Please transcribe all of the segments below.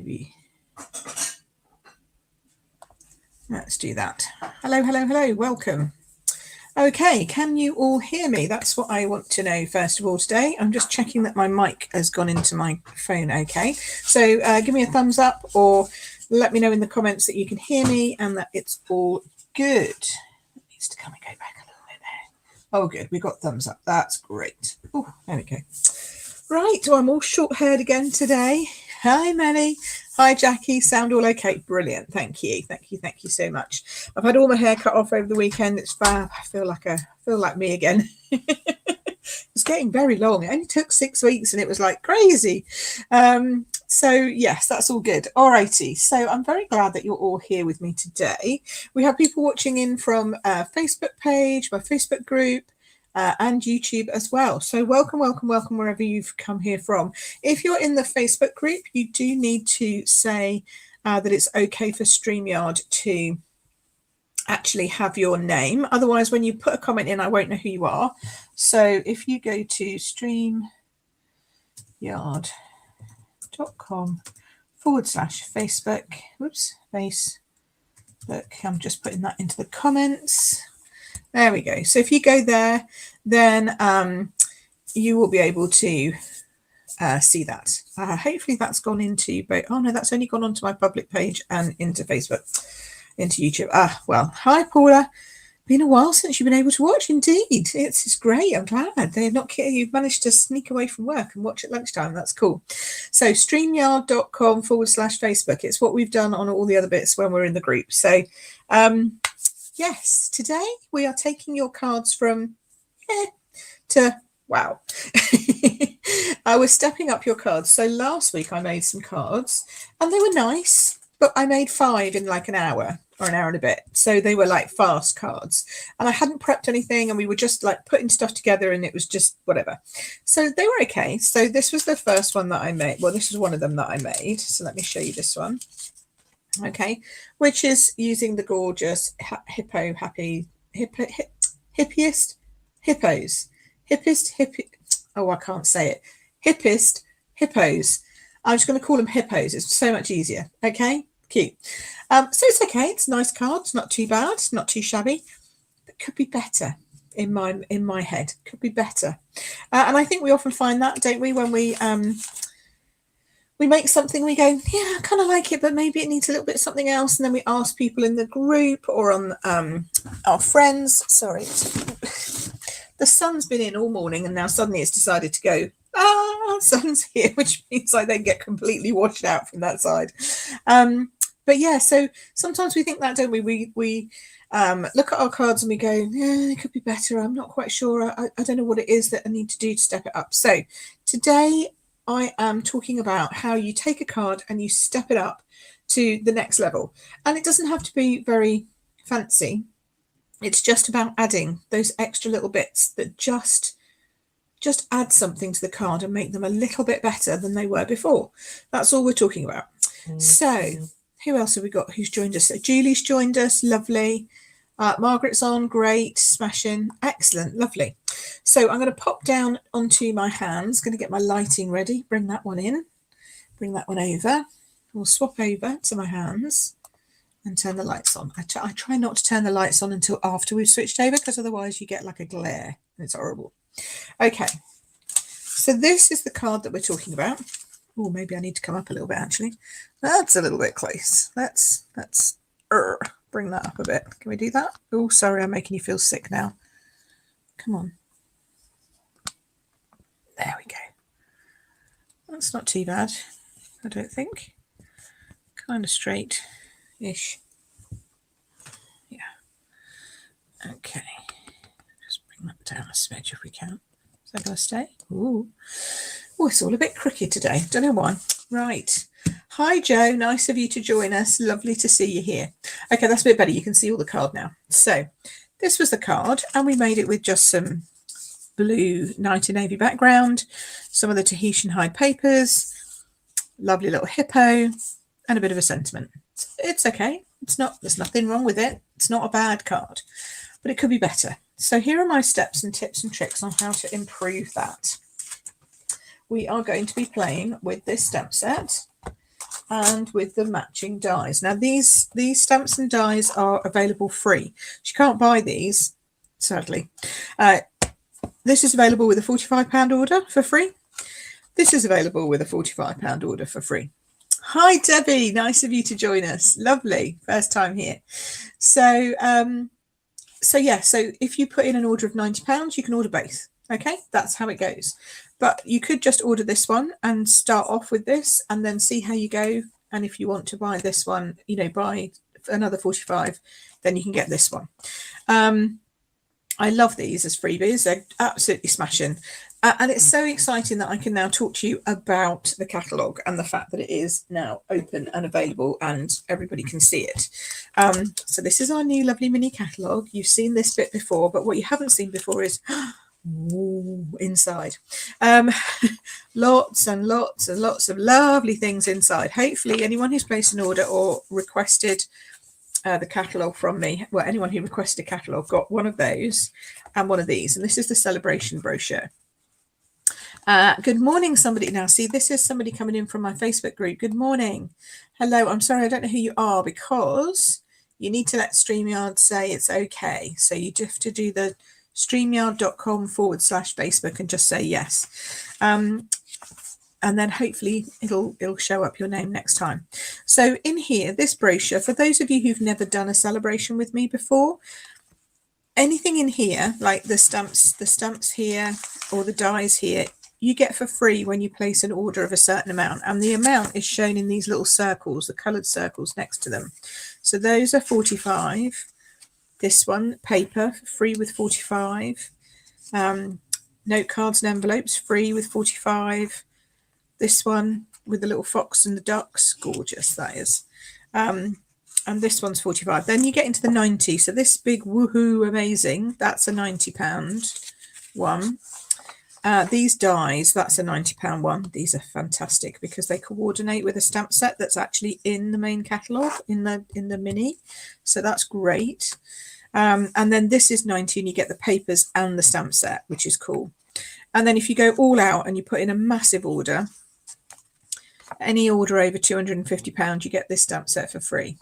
maybe let's do that. Hello, hello, hello, welcome. Okay, can you all hear me? That's what I want to know first of all today. I'm just checking that my mic has gone into my phone okay. So give me a thumbs up or let me know in the comments that you can hear me and that it's all good. It needs to come and go back a little bit there. Oh, good, we got thumbs up. That's great. Oh, there we go. Right, so I'm all short-haired again today. Hi, Melly. Hi, Jackie. Sound all okay? Brilliant. Thank you. Thank you. Thank you so much. I've had all my hair cut off over the weekend. It's fab. I feel like me again. It's getting very long. It only took 6 weeks and it was like crazy. So yes, that's all good. Alrighty. So I'm very glad that you're all here with me today. We have people watching in from Facebook page, my Facebook group, and YouTube as well. So welcome, welcome, welcome wherever you've come here from. If you're in the Facebook group, you do need to say that it's okay for StreamYard to actually have your name. Otherwise, when you put a comment in, I won't know who you are. So if you go to streamyard.com/Facebook, whoops, Facebook, I'm just putting that into the comments. There we go. So if you go there, then you will be able to see that. Hopefully that's gone into both. Oh no, that's only gone onto my public page and into Facebook, into YouTube. Well, hi Paula. Been a while since you've been able to watch. Indeed, it's great. I'm glad they're not kidding. You've managed to sneak away from work and watch at lunchtime. That's cool. So streamyard.com/Facebook. It's what we've done on all the other bits when we're in the group. So yes, today we are taking your cards from to wow. We're stepping up your cards. So last week I made some cards and they were nice, but I made 5 in like an hour or an hour and a bit. So they were like fast cards and I hadn't prepped anything and we were just like putting stuff together and it was just whatever. So they were okay. So this was the first one that I made. Well, this is one of them that I made. So let me show you this one. Okay, which is using the gorgeous Hippest Hippos. Oh, I can't say it. Hippest Hippos. I'm just going to call them Hippos. It's so much easier. Okay, cute. So it's okay. It's a nice card. It's not too bad. It's not too shabby. But could be better in my head. Could be better. And I think we often find that, don't we, when we make something, we go, yeah, I kind of like it, but maybe it needs a little bit of something else. And then we ask people in the group or on our friends. Sorry, the sun's been in all morning and now suddenly it's decided to go, sun's here, which means I then get completely washed out from that side. But yeah, so sometimes we think that, don't we? We look at our cards and we go, yeah, it could be better. I'm not quite sure. I don't know what it is that I need to do to step it up. So today I am talking about how you take a card and you step it up to the next level. And it doesn't have to be very fancy. It's just about adding those extra little bits that just add something to the card and make them a little bit better than they were before. That's all we're talking about. So who else have we got who's joined us? So Julie's joined us. Lovely. Margaret's on. Great. Smashing. Excellent. Lovely. So I'm going to pop down onto my hands. Going to get my lighting ready. Bring that one in. Bring that one over. We'll swap over to my hands and turn the lights on. I try not to turn the lights on until after we've switched over because otherwise you get like a glare and it's horrible. Okay. So this is the card that we're talking about. Oh, maybe I need to come up a little bit actually. That's a little bit close. Let's bring that up a bit. Can we do that? Oh, sorry, I'm making you feel sick now. Come on. There we go. That's not too bad, I don't think. Kind of straight-ish. Yeah. Okay. Just bring that down a smidge if we can. Is that going to stay? Ooh. Oh, it's all a bit crooked today. Don't know why. Right. Hi, Joe. Nice of you to join us. Lovely to see you here. Okay, that's a bit better. You can see all the card now. So this was the card, and we made it with just some blue 90 navy background, some of the Tahitian hide papers, lovely little hippo, and a bit of a sentiment. It's okay. There's nothing wrong with it. It's not a bad card, but it could be better. So here are my steps and tips and tricks on how to improve that. We are going to be playing with this stamp set and with the matching dies. Now these stamps and dies are available free. You can't buy these, sadly. This is available with a £45 order for free. This is available with a £45 order for free. Hi Debbie, nice of you to join us. Lovely, first time here. So yeah, so if you put in an order of £90, you can order both. Okay, that's how it goes. But you could just order this one and start off with this and then see how you go. And if you want to buy this one, you know, buy another 45, then you can get this one. I love these as freebies. They're absolutely smashing. And it's so exciting that I can now talk to you about the catalogue and the fact that it is now open and available and everybody can see it. So this is our new lovely mini catalogue. You've seen this bit before, but what you haven't seen before is ooh, inside. Lots and lots and lots of lovely things inside. Hopefully anyone who's placed an order or requested the catalogue from me, well, anyone who requested a catalogue got one of those and one of these. And this is the Sale-a-bration brochure. Good morning, somebody. Now, see, this is somebody coming in from my Facebook group. Good morning. Hello. I'm sorry, I don't know who you are because you need to let StreamYard say it's okay. So you have to do the streamyard.com/Facebook and just say yes. And then hopefully it'll show up your name next time. So in here, this brochure, for those of you who've never done a Sale-a-bration with me before, anything in here, like the stamps here or the dies here, you get for free when you place an order of a certain amount. And the amount is shown in these little circles, the coloured circles next to them. So those are 45. This one, paper, free with 45. Note cards and envelopes, free with 45. This one with the little fox and the ducks, gorgeous that is. And this one's 45. Then you get into the 90. So this big woohoo amazing, that's a £90 one. These dies, that's a £90 one. These are fantastic because they coordinate with a stamp set that's actually in the main catalogue, in the mini. So that's great. And then this is 90 and you get the papers and the stamp set, which is cool. And then if you go all out and you put in a massive order, any order over £250, you get this stamp set for free.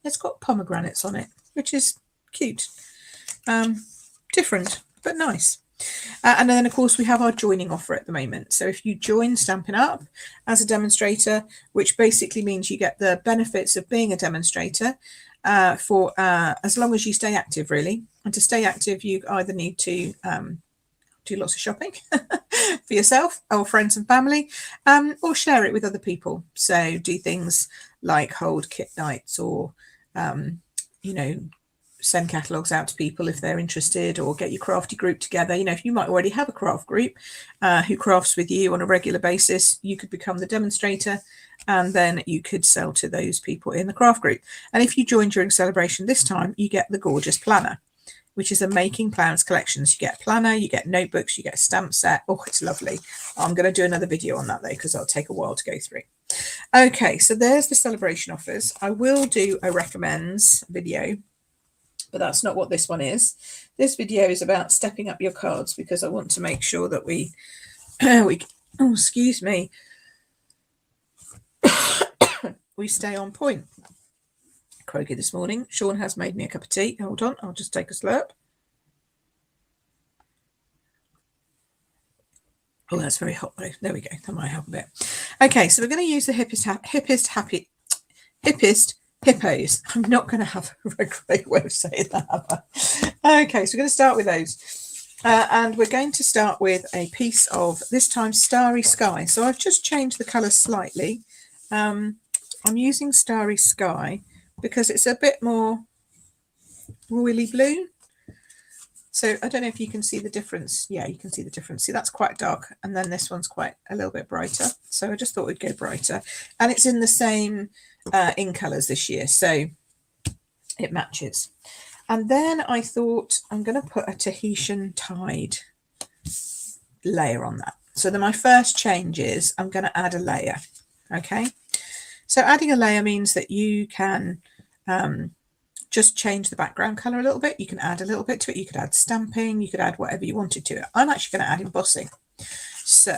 It's got pomegranates on it, which is cute. Different, but nice. And then, of course, we have our joining offer at the moment. So if you join Stampin' Up as a demonstrator, which basically means you get the benefits of being a demonstrator for as long as you stay active, really. And to stay active, you either need to do lots of shopping for yourself or friends and family, or share it with other people. So do things like hold kit nights or, you know, send catalogues out to people if they're interested, or get your crafty group together. You know, if you might already have a craft group who crafts with you on a regular basis, you could become the demonstrator and then you could sell to those people in the craft group. And if you join during Sale-a-bration this time, you get the gorgeous planner, which is a making plans collections. You get a planner, you get notebooks, you get a stamp set. Oh, it's lovely. I'm going to do another video on that though, because it'll take a while to go through. Okay, so there's the Sale-a-bration offers. I will do a recommends video, but that's not what this one is. This video is about stepping up your cards because I want to make sure that we oh, excuse me, we stay on point. Croaky this morning. Sean has made me a cup of tea. Hold on, I'll just take a slurp. Oh, that's very hot though. There we go. That might help a bit. Okay, so we're going to use the Hippest Hippos. I'm not going to have a great way of saying that. Okay, so we're going to start with those. And we're going to start with a piece of, this time, Starry Sky. So I've just changed the colour slightly. I'm using Starry Sky because it's a bit more royally blue. So I don't know if you can see the difference. Yeah, you can see the difference. See, that's quite dark. And then this one's quite a little bit brighter. So I just thought we'd go brighter. And it's in the same in colours this year. So it matches. And then I thought I'm going to put a Tahitian Tide layer on that. So then my first change is I'm going to add a layer. Okay. So adding a layer means that you can just change the background colour a little bit. You can add a little bit to it. You could add stamping. You could add whatever you wanted to it. I'm actually going to add embossing. So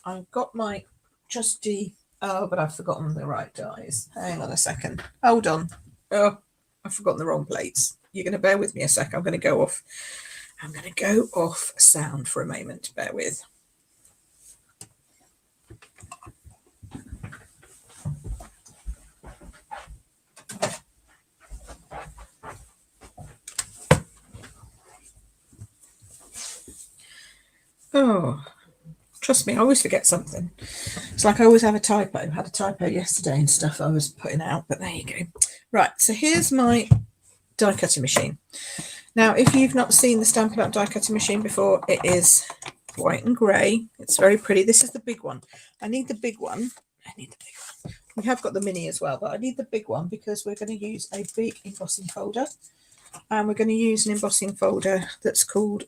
I've got my trusty Oh, but I've forgotten the right dies. Hang on a second. Hold on. Oh, I've forgotten the wrong plates. You're going to bear with me a sec. I'm going to go off. I'm going to go off sound for a moment. Bear with. Oh, trust me, I always forget something. It's like I always have a typo. I had a typo yesterday and stuff I was putting out, but there you go. Right, so here's my die cutting machine. Now, if you've not seen the Stampin' Up! Die cutting machine before, it is white and grey. It's very pretty. This is the big one. I need the big one. We have got the mini as well, but I need the big one because we're going to use a big embossing folder. And we're going to use an embossing folder that's called,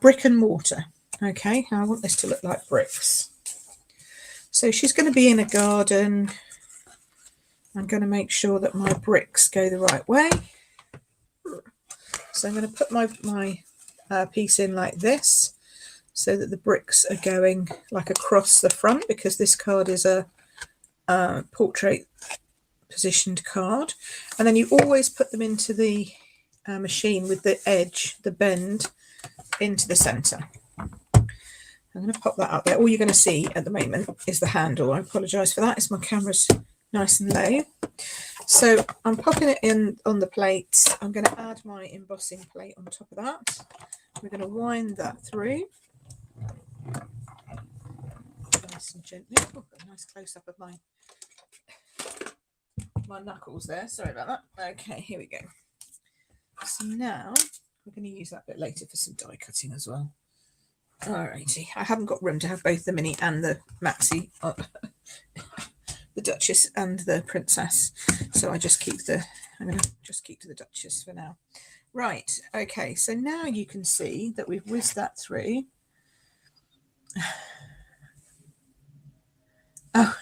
brick and mortar. Okay, I want this to look like bricks. So she's going to be in a garden. I'm going to make sure that my bricks go the right way. So I'm going to put my piece in like this so that the bricks are going like across the front, because this card is a portrait positioned card. And then you always put them into the machine with the edge, the bend, into the centre. I'm going to pop that up there. All you're going to see at the moment is the handle. I apologise for that. It's my camera's nice and low. So I'm popping it in on the plate. I'm going to add my embossing plate on top of that. We're going to wind that through. Nice and gently. Oh, got a nice close-up of my knuckles there. Sorry about that. Okay, here we go. So now we're going to use that bit later for some die cutting as well. Alrighty, I haven't got room to have both the mini and the maxi, the Duchess and the Princess, so I'm going to just keep to the Duchess for now. Right, okay, so now you can see that we've whizzed that through. Oh,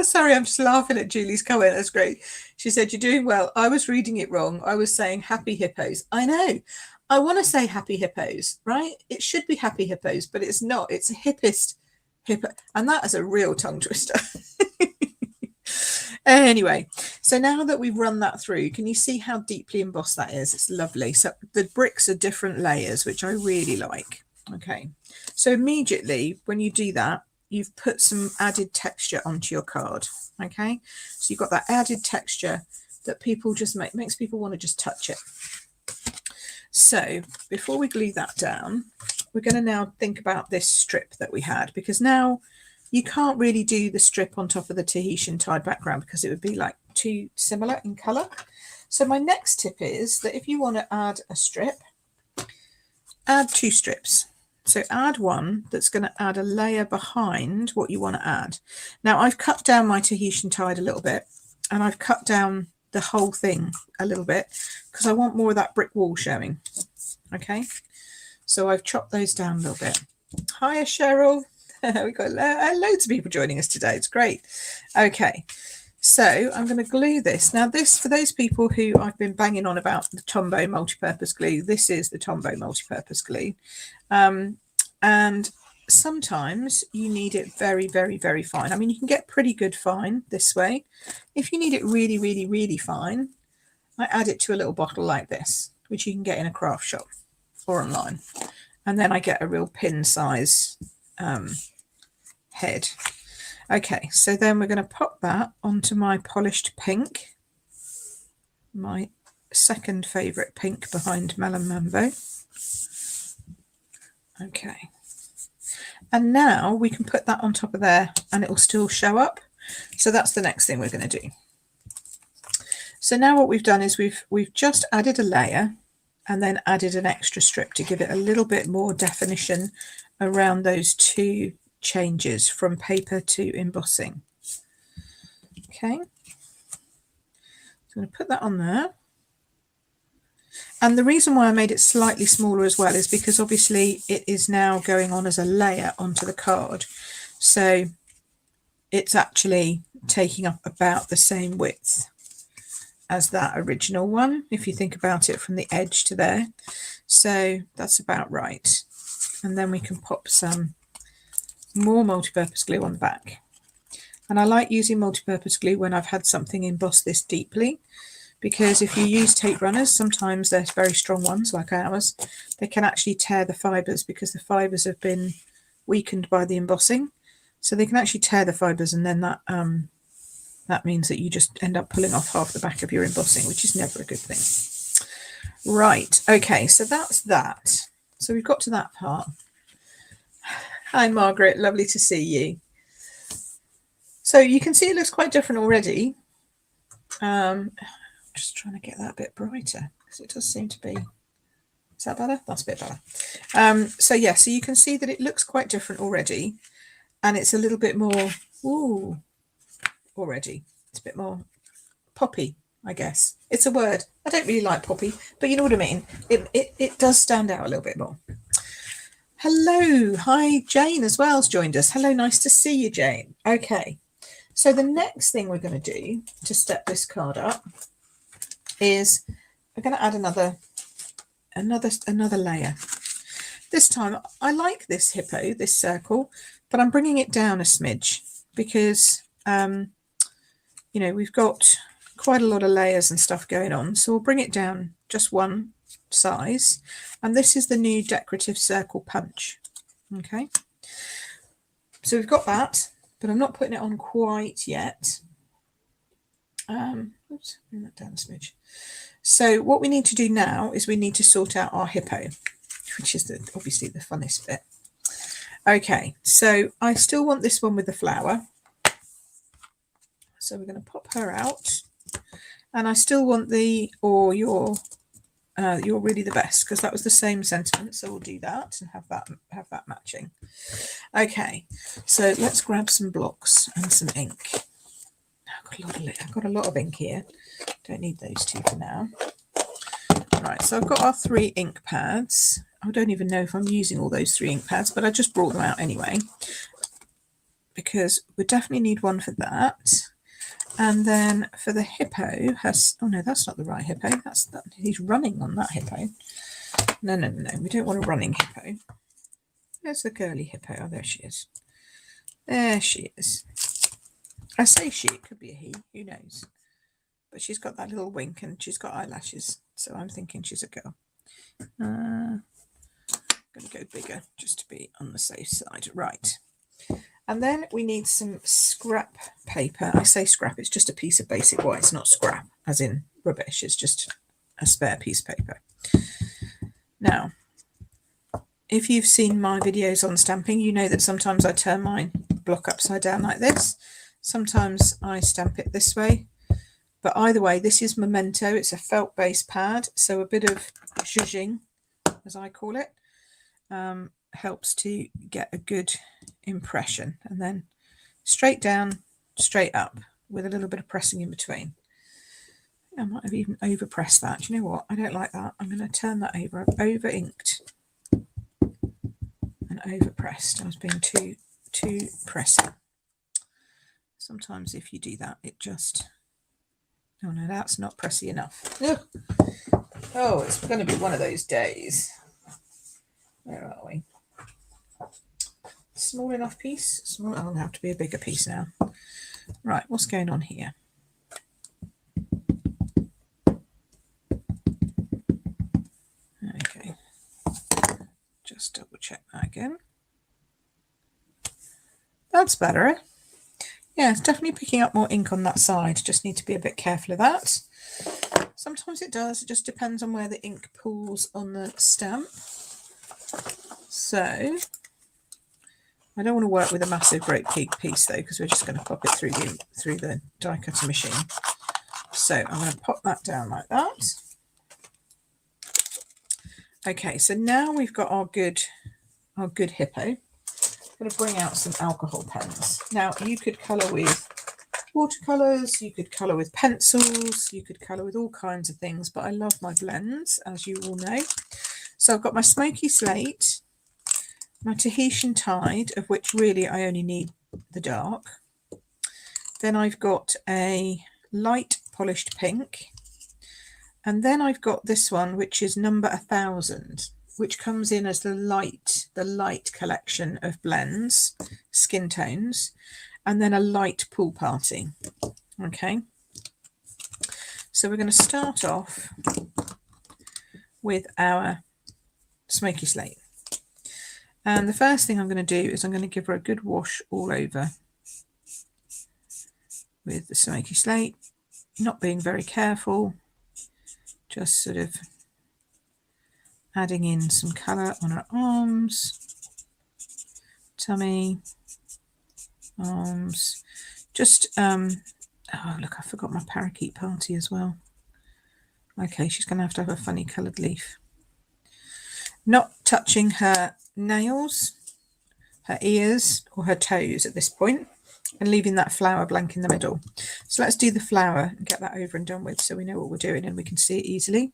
sorry, I'm just laughing at Julie's comment. That's great. She said, "You're doing well. I was reading it wrong. I was saying happy hippos." I know. I want to say happy hippos, right? It should be happy hippos, but it's not. It's a hippest hippo. And that is a real tongue twister. Anyway, so now that we've run that through, can you see how deeply embossed that is? It's lovely. So the bricks are different layers, which I really like. Okay. So immediately when you do that, you've put some added texture onto your card. Okay. So you've got that added texture that people just makes people want to just touch it. So before we glue that down, we're going to now think about this strip that we had, because now you can't really do the strip on top of the Tahitian tied background because it would be like too similar in colour. So my next tip is that if you want to add a strip, add two strips. So add one that's going to add a layer behind what you want to add. Now I've cut down my Tahitian tied a little bit, and I've cut down the whole thing a little bit because I want more of that brick wall showing. Okay, so I've chopped those down a little bit. Hiya Cheryl. We've got loads of people joining us today. It's great. Okay, so I'm going to glue this. Now this, for those people who I've been banging on about the Tombow multi-purpose glue, this is the Tombow multi-purpose glue. And sometimes you need it very, very, very fine. I mean, you can get pretty good fine this way. If you need it really, really, really fine, I add it to a little bottle like this, which you can get in a craft shop or online. And then I get a real pin size head. Okay, so then we're going to pop that onto my polished pink, my second favourite pink behind Melon Mambo. Okay, and now we can put that on top of there and it will still show up. So that's the next thing we're going to do. So now what we've done is we've just added a layer and then added an extra strip to give it a little bit more definition around those two changes from paper to embossing. Okay, so I'm going to put that on there. And the reason why I made it slightly smaller as well is because obviously it is now going on as a layer onto the card. So it's actually taking up about the same width as that original one, if you think about it from the edge to there. So that's about right. And then we can pop some more multi-purpose glue on the back. And I like using multi-purpose glue when I've had something embossed this deeply, because if you use tape runners, sometimes they're very strong ones like ours, they can actually tear the fibres because the fibres have been weakened by the embossing. So they can actually tear the fibres, and then that means that you just end up pulling off half the back of your embossing, which is never a good thing. Right, okay, so that's that. So we've got to that part. Hi Margaret, lovely to see you. So you can see it looks quite different already. Just trying to get that a bit brighter because it does seem to be. Is that better? That's a bit better. So yeah, so you can see that it looks quite different already, and it's a little bit more already. It's a bit more poppy, I guess. It's a word. I don't really like poppy, but you know what I mean. It does stand out a little bit more. Hello, hi, Jane as well has joined us. Hello, nice to see you, Jane. Okay, so the next thing we're going to do to step this card up is we're going to add another layer. This time I like this hippo, this circle, but I'm bringing it down a smidge because you know, we've got quite a lot of layers and stuff going on, so we'll bring it down just one size. And this is the new decorative circle punch. Okay, so we've got that, but I'm not putting it on quite yet. Oops, bring that down a smidge. So what we need to do now is we need to sort out our hippo, which is obviously the funnest bit. Okay, so I still want this one with the flower. So we're going to pop her out, and I still want the or you're really the best, because that was the same sentiment. So we'll do that and have that matching. Okay, so let's grab some blocks and some ink. I've got a lot of ink here. Don't need those two for now. Right, so I've got our 3 ink pads. I don't even know if I'm using all those 3 ink pads, but I just brought them out anyway, because we definitely need one for that. And then for the hippo, oh no, that's not the right hippo. He's running on that hippo. No, we don't want a running hippo. There's the girly hippo. Oh, there she is. There she is. I say she, it could be a he, who knows. But she's got that little wink and she's got eyelashes, so I'm thinking she's a girl. I'm going to go bigger just to be on the safe side. Right. And then we need some scrap paper. I say scrap, it's just a piece of basic white. It's not scrap, as in rubbish. It's just a spare piece of paper. Now, if you've seen my videos on stamping, you know that sometimes I turn my block upside down like this. Sometimes I stamp it this way. But either way, this is Memento. It's a felt-based pad, so a bit of zhuzhing, as I call it, helps to get a good impression. And then straight down, straight up, with a little bit of pressing in between. I might have even over-pressed that. Do you know what? I don't like that. I'm going to turn that over. I've over-inked and over-pressed. I was being too pressing. Sometimes if you do that, it just... Oh no, that's not pressy enough. Ugh. Oh, it's going to be one of those days. Where are we? Small enough piece? Small. Oh, it'll have to be a bigger piece now. Right, what's going on here? Okay. Just double check that again. That's better. Yeah, it's definitely picking up more ink on that side. Just need to be a bit careful of that. Sometimes it does. It just depends on where the ink pools on the stamp. So I don't want to work with a massive great big piece though, because we're just going to pop it through the die cutter machine. So I'm going to pop that down like that. Okay, so now we've got our good hippo. I'm going to bring out some alcohol pens. Now you could colour with watercolours, you could colour with pencils, you could colour with all kinds of things, but I love my blends, as you all know. So I've got my smoky slate, my Tahitian tide, of which really I only need the dark. Then I've got a light polished pink, and then I've got this one, which is number 1000, which comes in as the light the light collection of blends, skin tones, and then a light pool party. Okay, so we're going to start off with our smoky slate. And the first thing I'm going to do is I'm going to give her a good wash all over with the smoky slate, not being very careful, just sort of adding in some colour on her arms, tummy, arms, just, oh look, I forgot my parakeet party as well. Okay, she's going to have a funny coloured leaf. Not touching her nails, her ears or her toes at this point, and leaving that flower blank in the middle. So let's do the flower and get that over and done with so we know what we're doing and we can see it easily.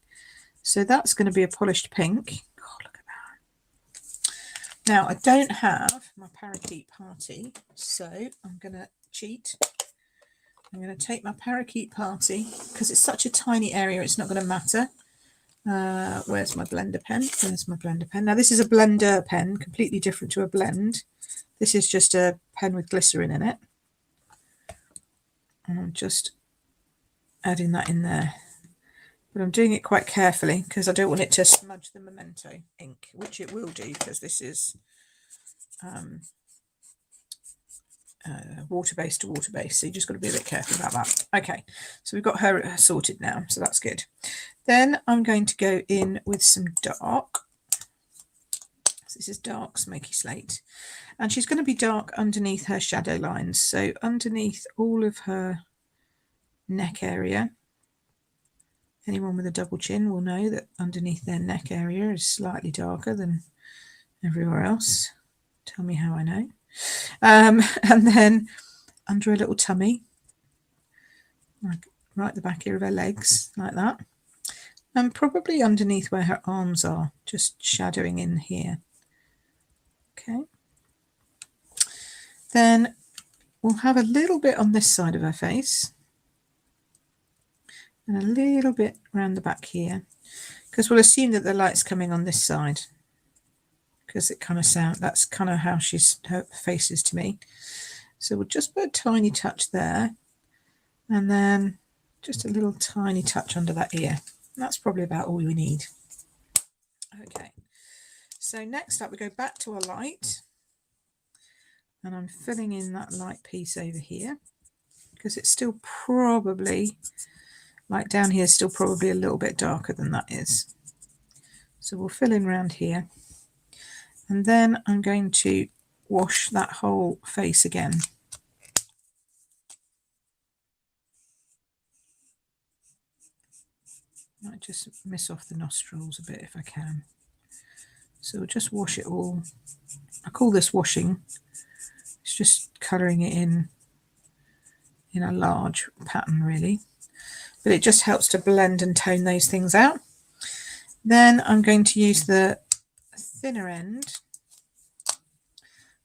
So that's going to be a polished pink. Oh, look at that. Now I don't have my parakeet party, so I'm going to cheat. I'm going to take my parakeet party because it's such a tiny area, it's not going to matter. Where's my blender pen? There's my blender pen. Now this is a blender pen, completely different to a blend. This is just a pen with glycerin in it. And I'm just adding that in there. But I'm doing it quite carefully because I don't want it to smudge the Memento ink, which it will do because this is water-based to water-based. So you just got to be a bit careful about that. Okay, so we've got her sorted now, so that's good. Then I'm going to go in with some dark. So this is dark smoky slate. And she's going to be dark underneath her shadow lines. So underneath all of her neck area. Anyone with a double chin will know that underneath their neck area is slightly darker than everywhere else. Tell me how I know. And then under a little tummy, like right at the back here of her legs, like that. And probably underneath where her arms are, just shadowing in here. Okay. Then we'll have a little bit on this side of her face. And a little bit around the back here. Because we'll assume that the light's coming on this side. Because it kind of that's kind of how her face is to me. So we'll just put a tiny touch there. And then just a little tiny touch under that ear. And that's probably about all we need. Okay. So next up we go back to our light. And I'm filling in that light piece over here. Because it's still probably, like down here, still probably a little bit darker than that is. So we'll fill in around here. And then I'm going to wash that whole face again. Might just miss off the nostrils a bit if I can. So we'll just wash it all. I call this washing. It's just colouring it in a large pattern really. But it just helps to blend and tone those things out. Then I'm going to use the thinner end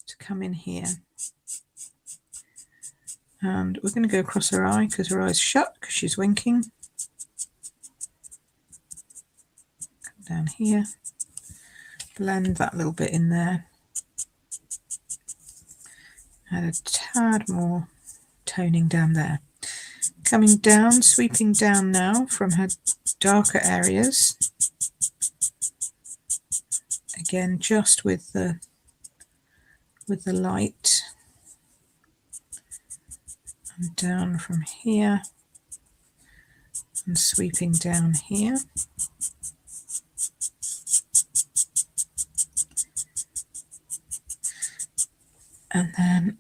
to come in here. And we're going to go across her eye because her eye's shut because she's winking. Come down here. Blend that little bit in there. Add a tad more toning down there. Coming down, sweeping down now from her darker areas. Again, just with the light. And down from here. And sweeping down here. And then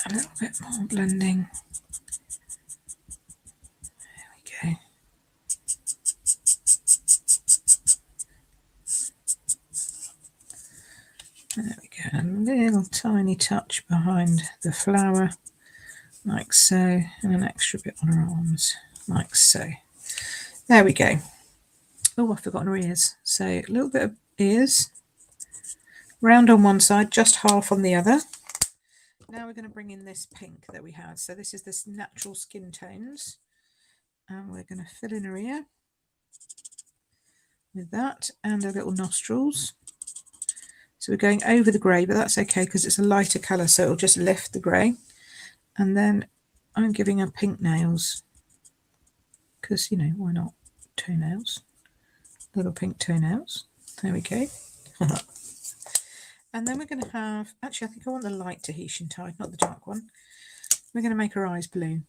a little bit more blending. There we go. There we go. A little tiny touch behind the flower, like so, and an extra bit on her arms, like so. There we go. Oh, I've forgotten her ears. So a little bit of ears. Round on one side, just half on the other. Now we're going to bring in this pink that we had. So this is this natural skin tones. And we're going to fill in her ear with that and her little nostrils. So we're going over the grey, but that's okay because it's a lighter colour, so it'll just lift the grey. And then I'm giving her pink nails because, you know, why not? Toenails, little pink toenails. There we go. And then we're going to have, actually I think I want the light Tahitian tide, not the dark one. We're going to make her eyes blue.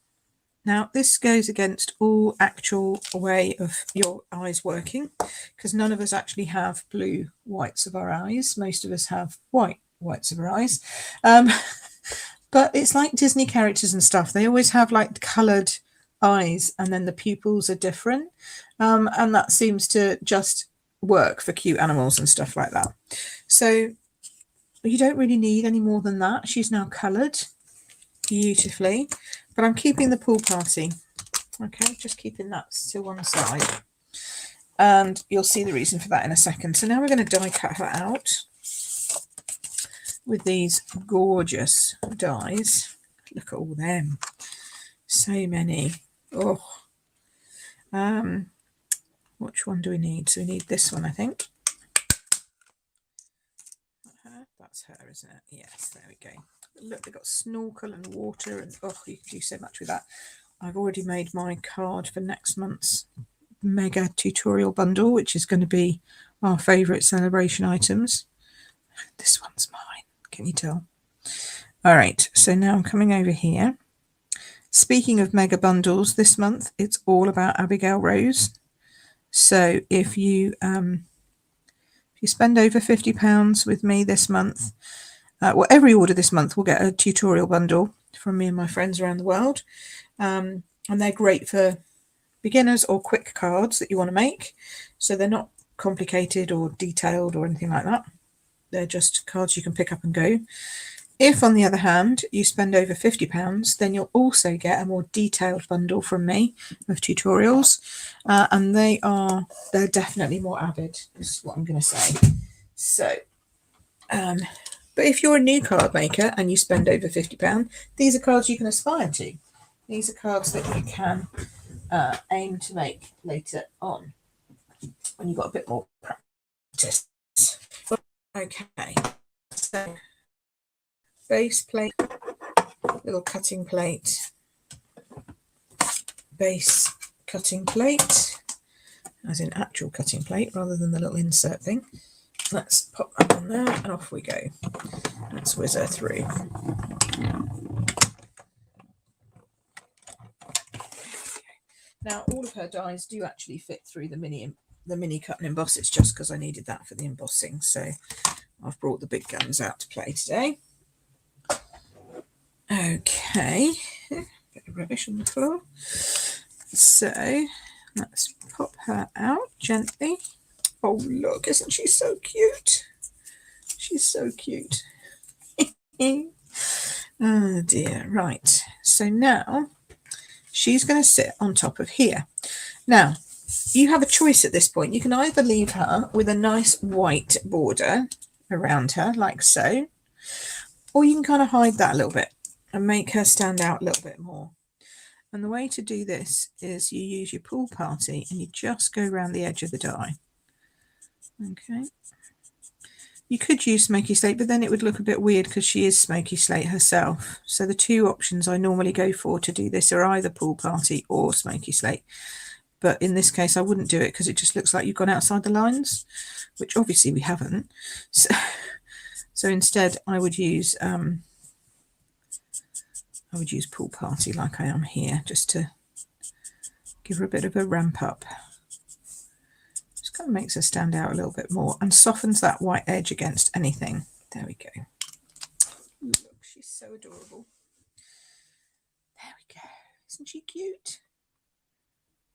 Now this goes against all actual way of your eyes working, because none of us actually have blue whites of our eyes. Most of us have white whites of our eyes. But it's like Disney characters and stuff. They always have like coloured eyes and then the pupils are different. And that seems to just work for cute animals and stuff like that. So you don't really need any more than that. She's now coloured beautifully, but I'm keeping the pool party. Okay, just keeping that to one side. And you'll see the reason for that in a second. So now we're going to die cut her out with these gorgeous dies. Look at all them. So many. Oh. Which one do we need? So we need this one, I think. That's her, isn't it? Yes, there we go. Look, they've got snorkel and water, and oh, you can do so much with that. I've already made my card for next month's mega tutorial bundle, which is going to be our favourite Sale-a-bration items. This one's mine. Can you tell? All right, so now I'm coming over here. Speaking of mega bundles, this month it's all about Abigail Rose. So if you spend over £50 with me this month, well, every order this month will get a tutorial bundle from me and my friends around the world, and they're great for beginners or quick cards that you want to make. So they're not complicated or detailed or anything like that. They're just cards you can pick up and go. If, on the other hand, you spend over £50, then you'll also get a more detailed bundle from me of tutorials, and they're definitely more avid, is what I'm going to say. So, but if you're a new card maker and you spend over £50, these are cards you can aspire to. These are cards that you can aim to make later on when you've got a bit more practice. Okay, so base plate, little cutting plate, base cutting plate, as in actual cutting plate rather than the little insert thing. Let's pop that on there and off we go. Let's whiz her through. Now all of her dies do actually fit through the mini cut and emboss. It's just because I needed that for the embossing, so I've brought the big guns out to play today. Okay, bit of rubbish on the floor. So let's pop her out gently. Oh look, isn't she so cute? She's so cute. Oh dear. Right, so now she's going to sit on top of here. Now you have a choice at this point. You can either leave her with a nice white border around her like so, or you can kind of hide that a little bit and make her stand out a little bit more. And the way to do this is you use your pool party and you just go around the edge of the die. Okay. You could use smoky slate, but then it would look a bit weird because she is smoky slate herself. So the two options I normally go for to do this are either pool party or smoky slate. But in this case, I wouldn't do it because it just looks like you've gone outside the lines, which obviously we haven't. So instead, I would use pool party like I am here, just to give her a bit of a ramp up. Just kind of makes her stand out a little bit more and softens that white edge against anything. There we go. Look, she's so adorable. There we go. Isn't she cute?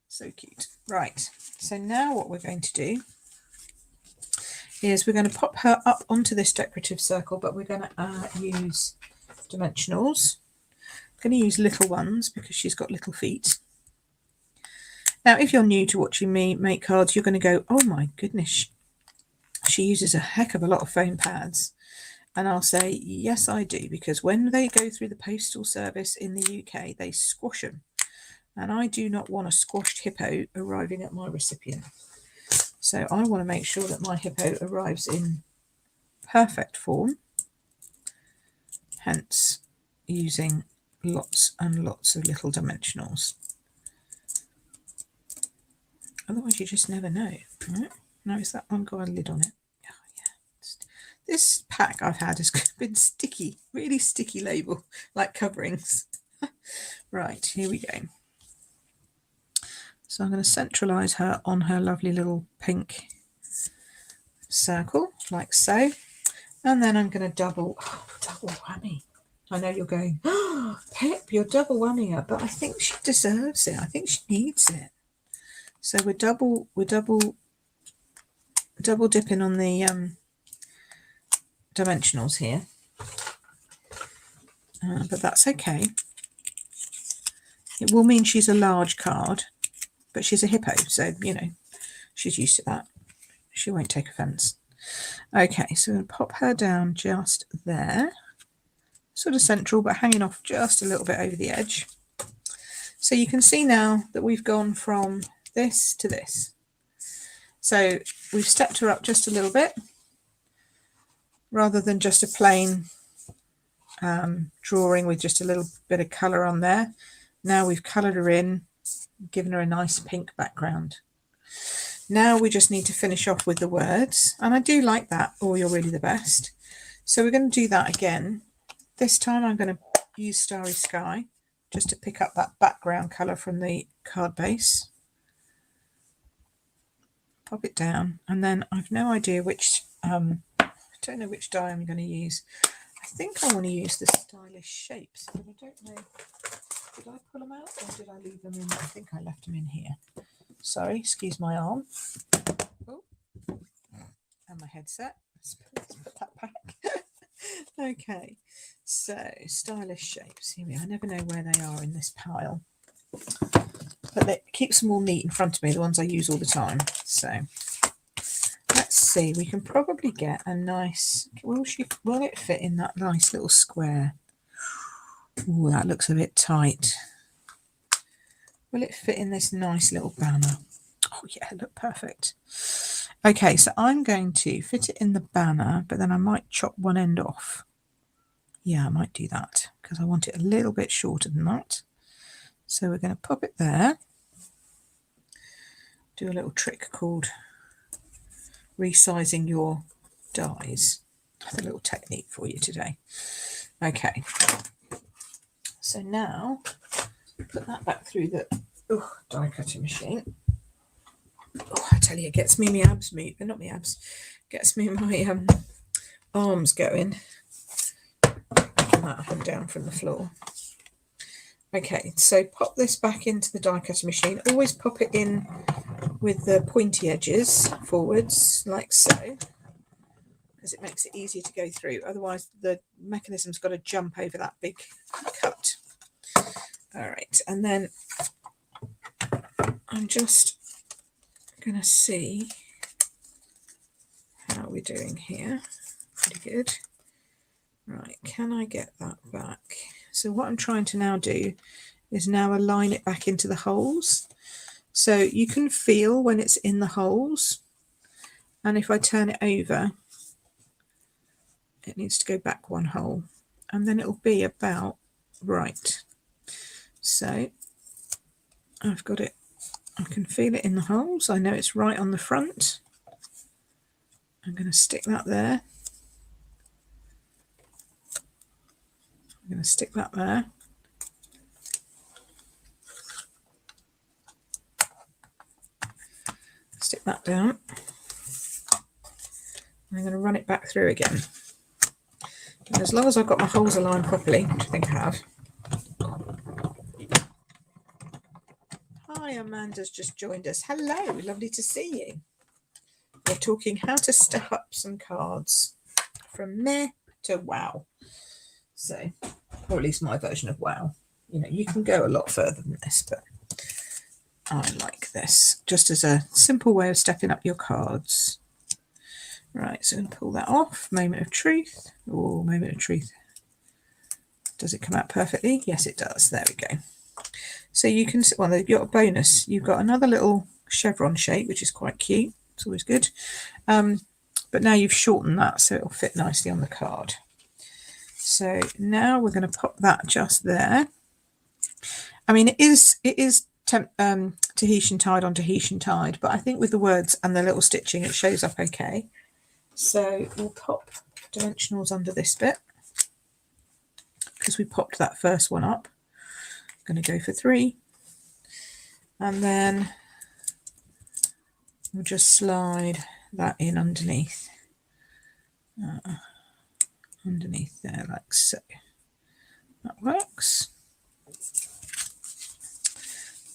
So cute. Right, so now what we're going to do is we're going to pop her up onto this decorative circle, but we're going to use dimensionals. I'm going to use little ones because she's got little feet. Now, if you're new to watching me make cards, you're going to go, oh my goodness, she uses a heck of a lot of foam pads. And I'll say, yes, I do, because when they go through the postal service in the UK, they squash them. And I do not want a squashed hippo arriving at my recipient. So I want to make sure that my hippo arrives in perfect form, hence using lots and lots of little dimensionals. Otherwise you just never know. Right? No, is that one got a lid on it? Oh, yeah. This pack I've had has been sticky, really sticky label, like coverings. Right, here we go. So I'm going to centralise her on her lovely little pink circle, like so. And then I'm going to double whammy. I know you're going, oh, Pip, you're double whamming her, but I think she deserves it. I think she needs it. So we're double dipping on the dimensionals here, but that's okay. It will mean she's a large card, but she's a hippo, so you know she's used to that. She won't take offence. Okay, so I'm going to pop her down just there, sort of central, but hanging off just a little bit over the edge. So you can see now that we've gone from this to this. So we've stepped her up just a little bit, rather than just a plain drawing with just a little bit of colour on there. Now we've coloured her in, given her a nice pink background. Now we just need to finish off with the words, and I do like that, "Oh, you're really the best." So we're going to do that again. This time I'm going to use Starry Sky just to pick up that background colour from the card base. Pop it down, and then I've no idea which, I don't know which die I'm going to use. I think I want to use the Stylish Shapes, but I don't know. Did I pull them out or did I leave them in? I think I left them in here. Sorry, excuse my arm. Oh, and my headset. Let's put that back. Okay, so Stylish Shapes. Here we are. I never know where they are in this pile, but it keeps them all neat in front of me, the ones I use all the time. So let's see. We can probably get a nice. Will it fit in that nice little square? Oh, that looks a bit tight. Will it fit in this nice little banner? Oh yeah, look perfect. Okay, so I'm going to fit it in the banner, but then I might chop one end off. Yeah, I might do that because I want it a little bit shorter than that. So we're going to pop it there. Do a little trick called resizing your dies. That's a little technique for you today. Okay. So now put that back through the die cutting machine. Oh, I tell you, it gets me my abs moving, not my abs, gets me my arms going. Picking that up and down from the floor. Okay, so pop this back into the die cutting machine. Always pop it in with the pointy edges forwards, like so, because it makes it easier to go through. Otherwise, the mechanism's got to jump over that big cut. All right, and then I'm just going to see how we're doing here. Pretty good. Right, can I get that back? So what I'm trying to now do is now align it back into the holes. So you can feel when it's in the holes, and if I turn it over, it needs to go back one hole, and then it'll be about right. So I've got it, I can feel it in the holes. I know it's right on the front. I'm going to stick that there. I'm going to stick that there. Stick that down. I'm going to run it back through again. And as long as I've got my holes aligned properly, which I think I have. Hi, Amanda's just joined us. Hello, lovely to see you. We're talking how to step up some cards from meh to wow. So, or at least my version of wow. You know, you can go a lot further than this, but I like this just as a simple way of stepping up your cards. Right, so I'm going to pull that off. Moment of truth. Oh, moment of truth. Does it come out perfectly? Yes, it does. There we go. So you can, well, you've got a bonus. You've got another little chevron shape, which is quite cute. It's always good. but now you've shortened that so it'll fit nicely on the card. So now we're going to pop that just there. I mean, it is Tahitian tied on Tahitian tied, but I think with the words and the little stitching it shows up okay. So we'll pop dimensionals under this bit because we popped that first one up. I'm going to go for 3, and then we'll just slide that in underneath there like so. That works.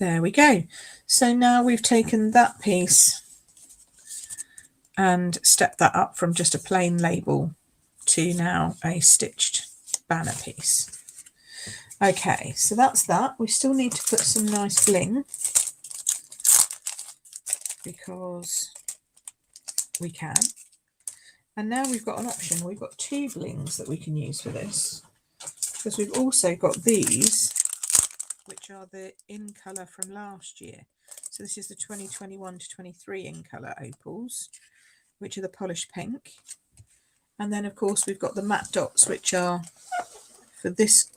There we go. So now we've taken that piece and stepped that up from just a plain label to now a stitched banner piece. Okay, so that's that. We still need to put some nice bling because we can. And now we've got an option. We've got 2 blings that we can use for this, because we've also got these, which are the in colour from last year. So this is the 2021 to 23 in colour opals, which are the polished pink. And then of course we've got the matte dots, which are for this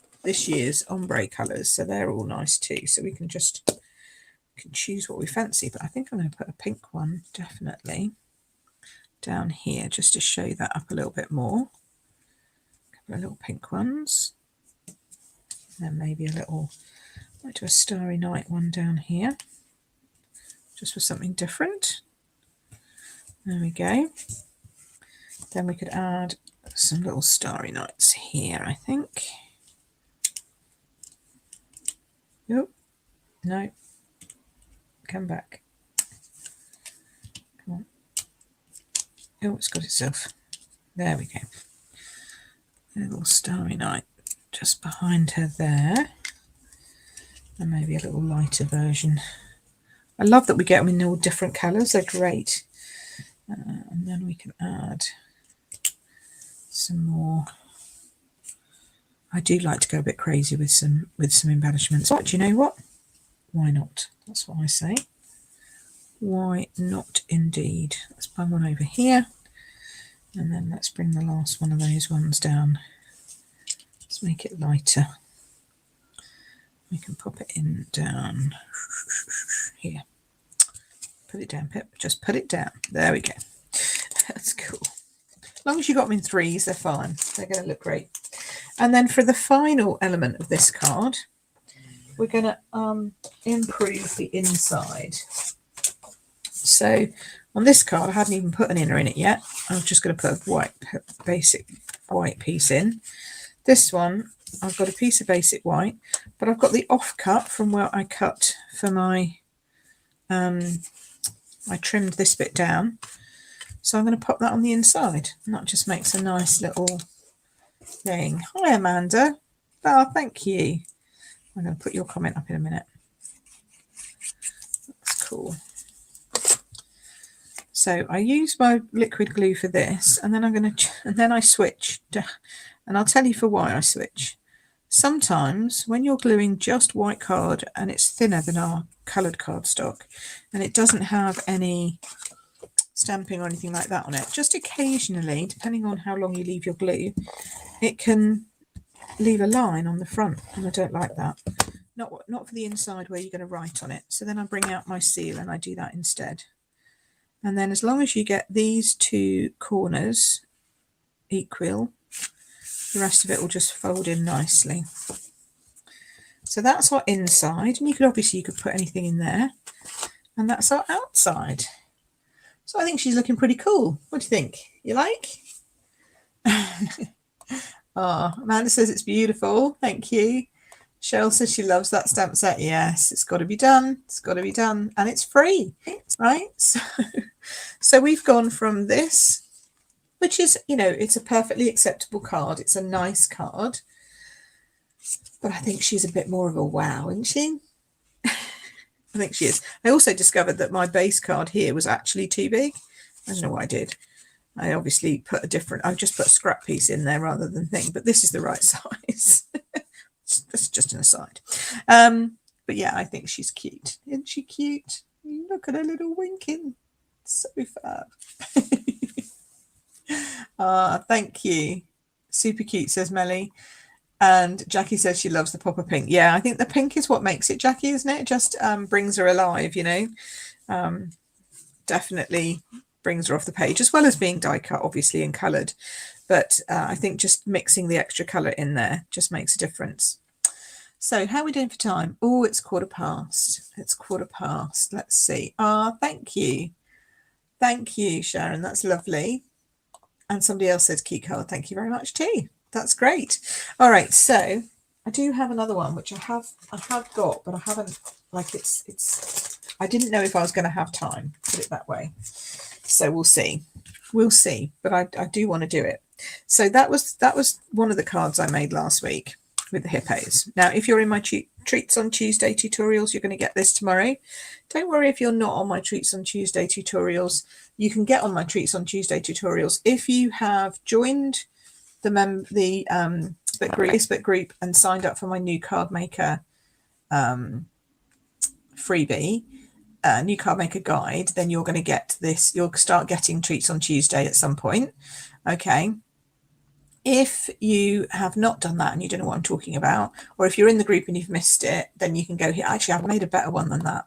year's ombre colours. So they're all nice too. So we can choose what we fancy. But I think I'm going to put a pink one definitely down here just to show that up a little bit more. A couple of little pink ones. And then maybe a little, I might do a Starry Night one down here, just for something different. There we go. Then we could add some little Starry Nights here, I think. Oh, no. Come back. Come on. Oh, it's got itself. There we go. A little Starry Night just behind her there. And maybe a little lighter version. I love that we get them in all different colours. They're great. And then we can add some more. I do like to go a bit crazy with some embellishments, but you know what? Why not? That's what I say. Why not indeed? Let's bung one over here, and then let's bring the last one of those ones down. Let's make it lighter. We can pop it in down here. Put it down, Pip. Just put it down. There we go. That's cool. As long as you got them in 3s, they're fine. They're going to look great. And then for the final element of this card, we're going to improve the inside. So on this card, I hadn't even put an inner in it yet. I'm just going to put a basic white piece in. This one, I've got a piece of basic white, but I've got the offcut from where I cut for my, I trimmed this bit down. So I'm going to pop that on the inside, and that just makes a nice little thing. Hi, Amanda. Oh, thank you. I'm going to put your comment up in a minute. That's cool. So I use my liquid glue for this, and then I switch, and I'll tell you for why I switch. Sometimes when you're gluing just white card and it's thinner than our coloured cardstock, and it doesn't have any stamping or anything like that on it, just occasionally, depending on how long you leave your glue, it can leave a line on the front, and I don't like that. Not for the inside where you're going to write on it. So then I bring out my seal and I do that instead. And then as long as you get these 2 corners equal, the rest of it will just fold in nicely. So that's our inside, and you could put anything in there, and that's our outside. So I think she's looking pretty cool. What do you think? You like? Oh, Amanda says it's beautiful. Thank you. Cheryl says she loves that stamp set. Yes, it's got to be done. It's got to be done. And it's free, right? So we've gone from this, which is, it's a perfectly acceptable card. It's a nice card. But I think she's a bit more of a wow, isn't she? I think she is. I also discovered that my base card here was actually too big. I don't know what I did. I obviously put I've just put a scrap piece in there rather than thing, but this is the right size. That's just an aside. But yeah, I think she's cute. Isn't she cute? Look at her little winking. So fab. Thank you. Super cute, says Melly. And Jackie says she loves the pop of pink. Yeah, I think the pink is what makes it Jackie, isn't it? It just brings her alive, you know. Definitely brings her off the page, as well as being die cut, obviously, and coloured. But I think just mixing the extra colour in there just makes a difference. So how are we doing for time? Oh, it's 1:15. It's 1:15. Let's see. Thank you. Thank you, Sharon. That's lovely. And somebody else says key card. Thank you very much too. That's great. All right, so I do have another one which I have got, but I haven't, like, it's I didn't know if I was going to have time, put it that way. So we'll see. We'll see. But I do want to do it. So that was one of the cards I made last week with the hippos. Now, if you're in my Treats on Tuesday tutorials, you're going to get this tomorrow. Don't worry if you're not on my Treats on Tuesday tutorials. You can get on my Treats on Tuesday tutorials if you have joined the Facebook group and signed up for my new card maker freebie, new card maker guide. Then you're going to get this. You'll start getting Treats on Tuesday at some point. Okay. If you have not done that and you don't know what I'm talking about, or if you're in the group and you've missed it, then you can go here. Actually, I've made a better one than that.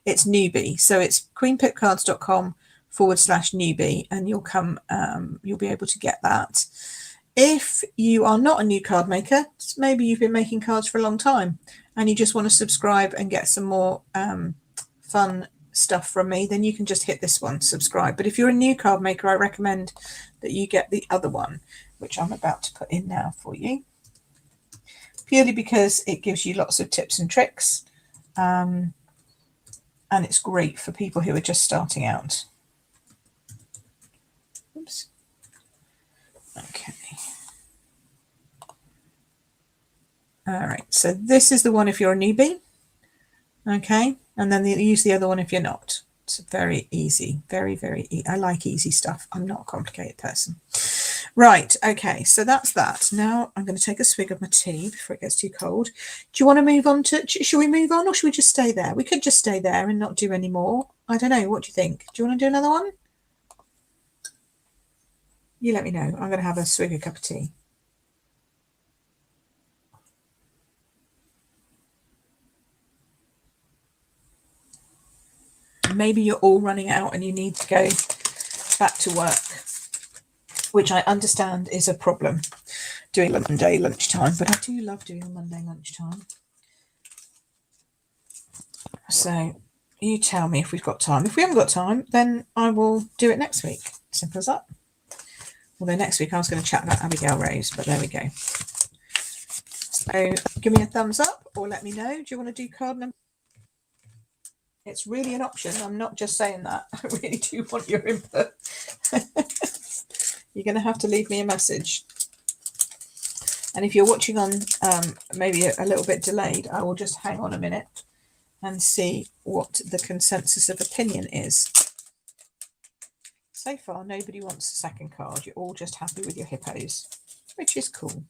It's newbie. So it's queenpipcards.com/newbie, and you'll come, you'll be able to get that. If you are not a new card maker, maybe you've been making cards for a long time and you just want to subscribe and get some more fun stuff from me, then you can just hit this one, subscribe. But if you're a new card maker, I recommend that you get the other one, which I'm about to put in now for you, purely because it gives you lots of tips and tricks, and it's great for people who are just starting out. Oops. Okay. All right, so this is the one if you're a newbie. Okay, and then use the other one if you're not. It's very easy, very, very easy. I like easy stuff. I'm not a complicated person. Right, okay, so that's that. Now I'm going to take a swig of my tea before it gets too cold. Do you want to move on to, should we move on or should we just stay there? We could just stay there and not do any more. I don't know, what do you think? Do you want to do another one? You let me know. I'm going to have a swig of a cup of tea. Maybe you're all running out and you need to go back to work, which I understand is a problem doing Monday lunchtime, but I do love doing a Monday lunchtime. So you tell me if we've got time. If we haven't got time, then I will do it next week. Simple as that. Although next week I was going to chat about Abigail Rose, but there we go. So give me a thumbs up or let me know. Do you want to do card number? It's really an option. I'm not just saying that. I really do want your input. You're going to have to leave me a message. And if you're watching on maybe a little bit delayed, I will just hang on a minute and see what the consensus of opinion is. So far, nobody wants a second card. You're all just happy with your hippos, which is cool.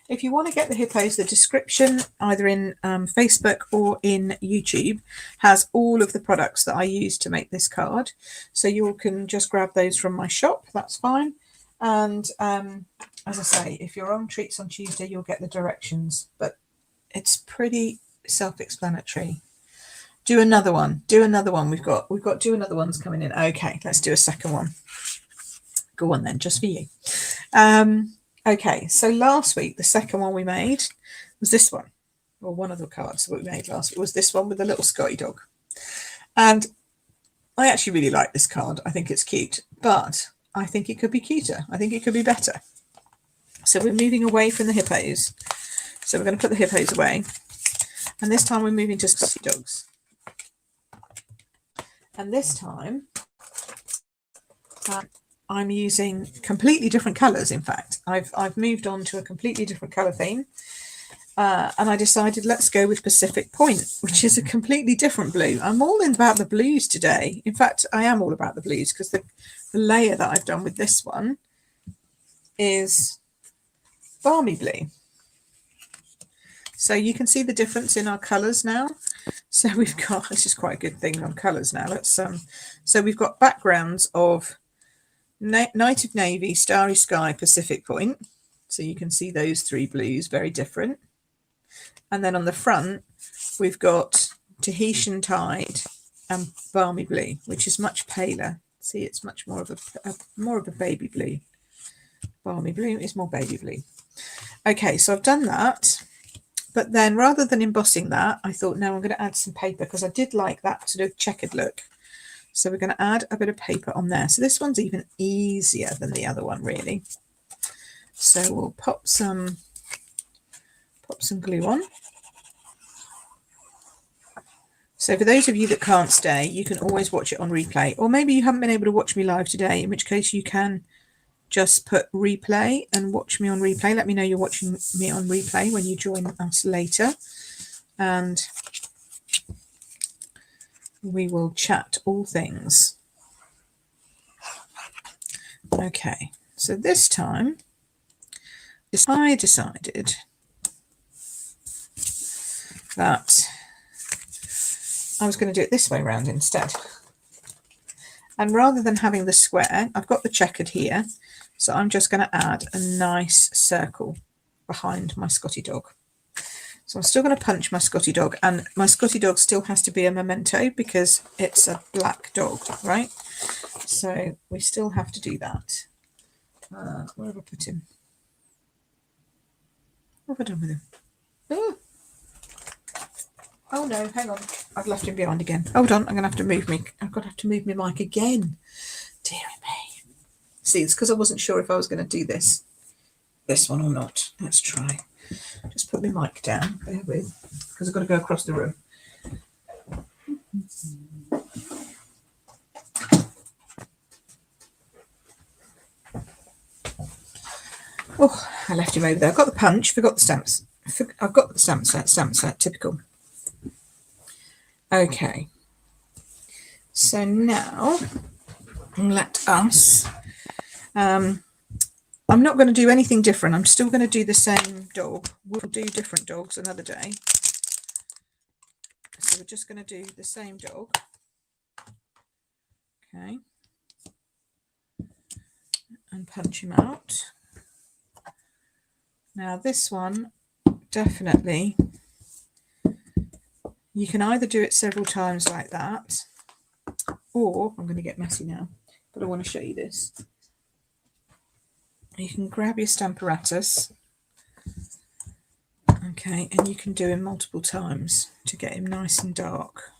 If you want to get the hippos, the description either in Facebook or in YouTube has all of the products that I use to make this card. So you can just grab those from my shop. That's fine. And as I say, if you're on Treats on Tuesday, you'll get the directions. But it's pretty self-explanatory. Do another one. Do another one. We've got do another ones coming in. Okay, let's do a second one. Go on then, just for you. Okay, so last week, the second one we made was this one, or one of the cards that we made last week was this one with the little Scottie dog. And I actually really like this card. I think it's cute, but I think it could be cuter. I think it could be better. So we're moving away from the hippos. So we're going to put the hippos away. And this time we're moving to Scottie dogs. And this time I'm using completely different colours. In fact, I've moved on to a completely different colour theme, and I decided let's go with Pacific Point, which is a completely different blue. I'm all in about the blues today. In fact, I am all about the blues because the layer that I've done with this one is balmy blue. So you can see the difference in our colours now. So we've got, this is quite a good thing on colours now. Let's so we've got backgrounds of Night of Navy, Starry Sky, Pacific Point. So you can see those three blues, very different. And then on the front, we've got Tahitian Tide and Balmy Blue, which is much paler. See, it's much more of a baby blue. Balmy Blue is more baby blue. Okay, so I've done that. But then rather than embossing that, I thought, no, I'm going to add some paper because I did like that sort of checkered look. So we're going to add a bit of paper on there. So this one's even easier than the other one, really. So we'll pop some glue on. So for those of you that can't stay, you can always watch it on replay. Or maybe you haven't been able to watch me live today, in which case you can just put replay and watch me on replay. Let me know you're watching me on replay when you join us later. And we will chat all things. Okay, so this time I decided that I was going to do it this way round instead. And rather than having the square, I've got the checkered here. So I'm just going to add a nice circle behind my Scottie dog. So I'm still going to punch my Scottie dog, and my Scottie dog still has to be a memento because it's a black dog, right? So we still have to do that. Where have I put him? What have I done with him? Oh no, hang on. I've left him behind again. Hold on, I'm going to have to move me. I've got to have to move my mic again. Dear me. See, it's because I wasn't sure if I was going to do this one or not. Let's try. Just put my mic down. Bear with, because I've got to go across the room. Oh, I left him over there. I've got the punch, forgot the stamps. I've got the stamp set, typical. Okay. So now, let us... I'm not going to do anything different. I'm still going to do the same dog. We'll do different dogs another day. So we're just going to do the same dog. Okay. And punch him out. Now this one, definitely, you can either do it several times like that, or, I'm going to get messy now, but I want to show you this. You can grab your stamparatus, okay, and you can do him multiple times to get him nice and dark.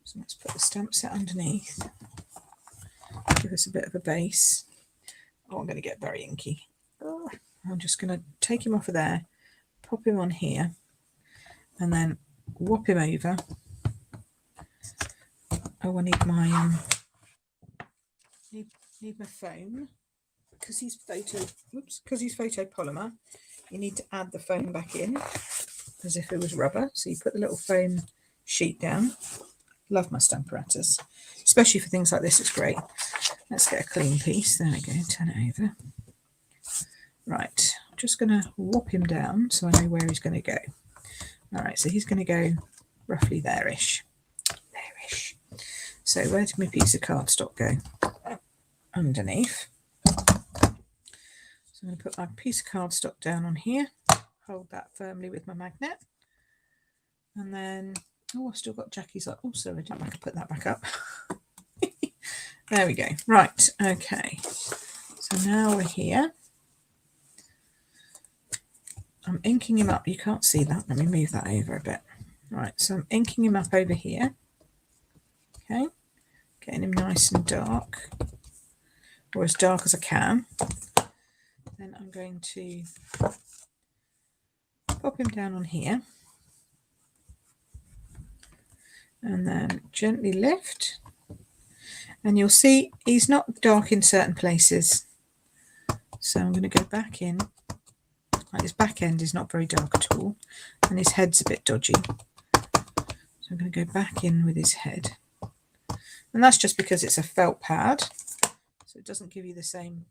So let's put the stamp set underneath, give us a bit of a base. Oh, I'm going to get very inky. Oh, I'm just going to take him off of there, pop him on here, and then whop him over. Oh, I need my need my foam. Because he's photopolymer, you need to add the foam back in as if it was rubber. So you put the little foam sheet down. Love my stamparatus, especially for things like this. It's great. Let's get a clean piece. There we go. Turn it over. Right. I'm just going to whop him down so I know where he's going to go. All right. So he's going to go roughly there-ish. There-ish. So where did my piece of cardstock go? Underneath. So I'm going to put my piece of cardstock down on here, hold that firmly with my magnet, and then, oh, I've still got Jackie's up. Oh, sorry, I didn't want to put that back up. There we go. Right, okay. So now we're here. I'm inking him up. You can't see that. Let me move that over a bit. Right, so I'm inking him up over here. Okay, getting him nice and dark, or as dark as I can. Then I'm going to pop him down on here and then gently lift, and you'll see he's not dark in certain places, so I'm going to go back in. Like his back end is not very dark at all, and his head's a bit dodgy, so I'm going to go back in with his head, and that's just because it's a felt pad, so it doesn't give you the same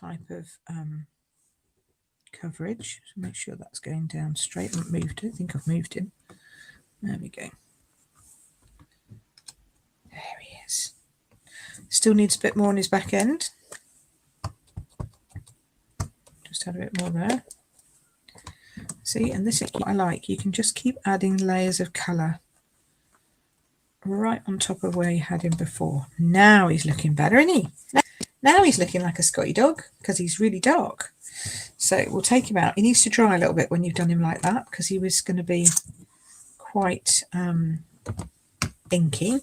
type of coverage. So make sure that's going down straight. I haven't moved it. I think I've moved him. There we go. There he is. Still needs a bit more on his back end. Just add a bit more there. See, and this is what I like. You can just keep adding layers of colour right on top of where you had him before. Now he's looking better, isn't he? Now he's looking like a Scottie dog because he's really dark. So we'll take him out. He needs to dry a little bit when you've done him like that because he was going to be quite inky.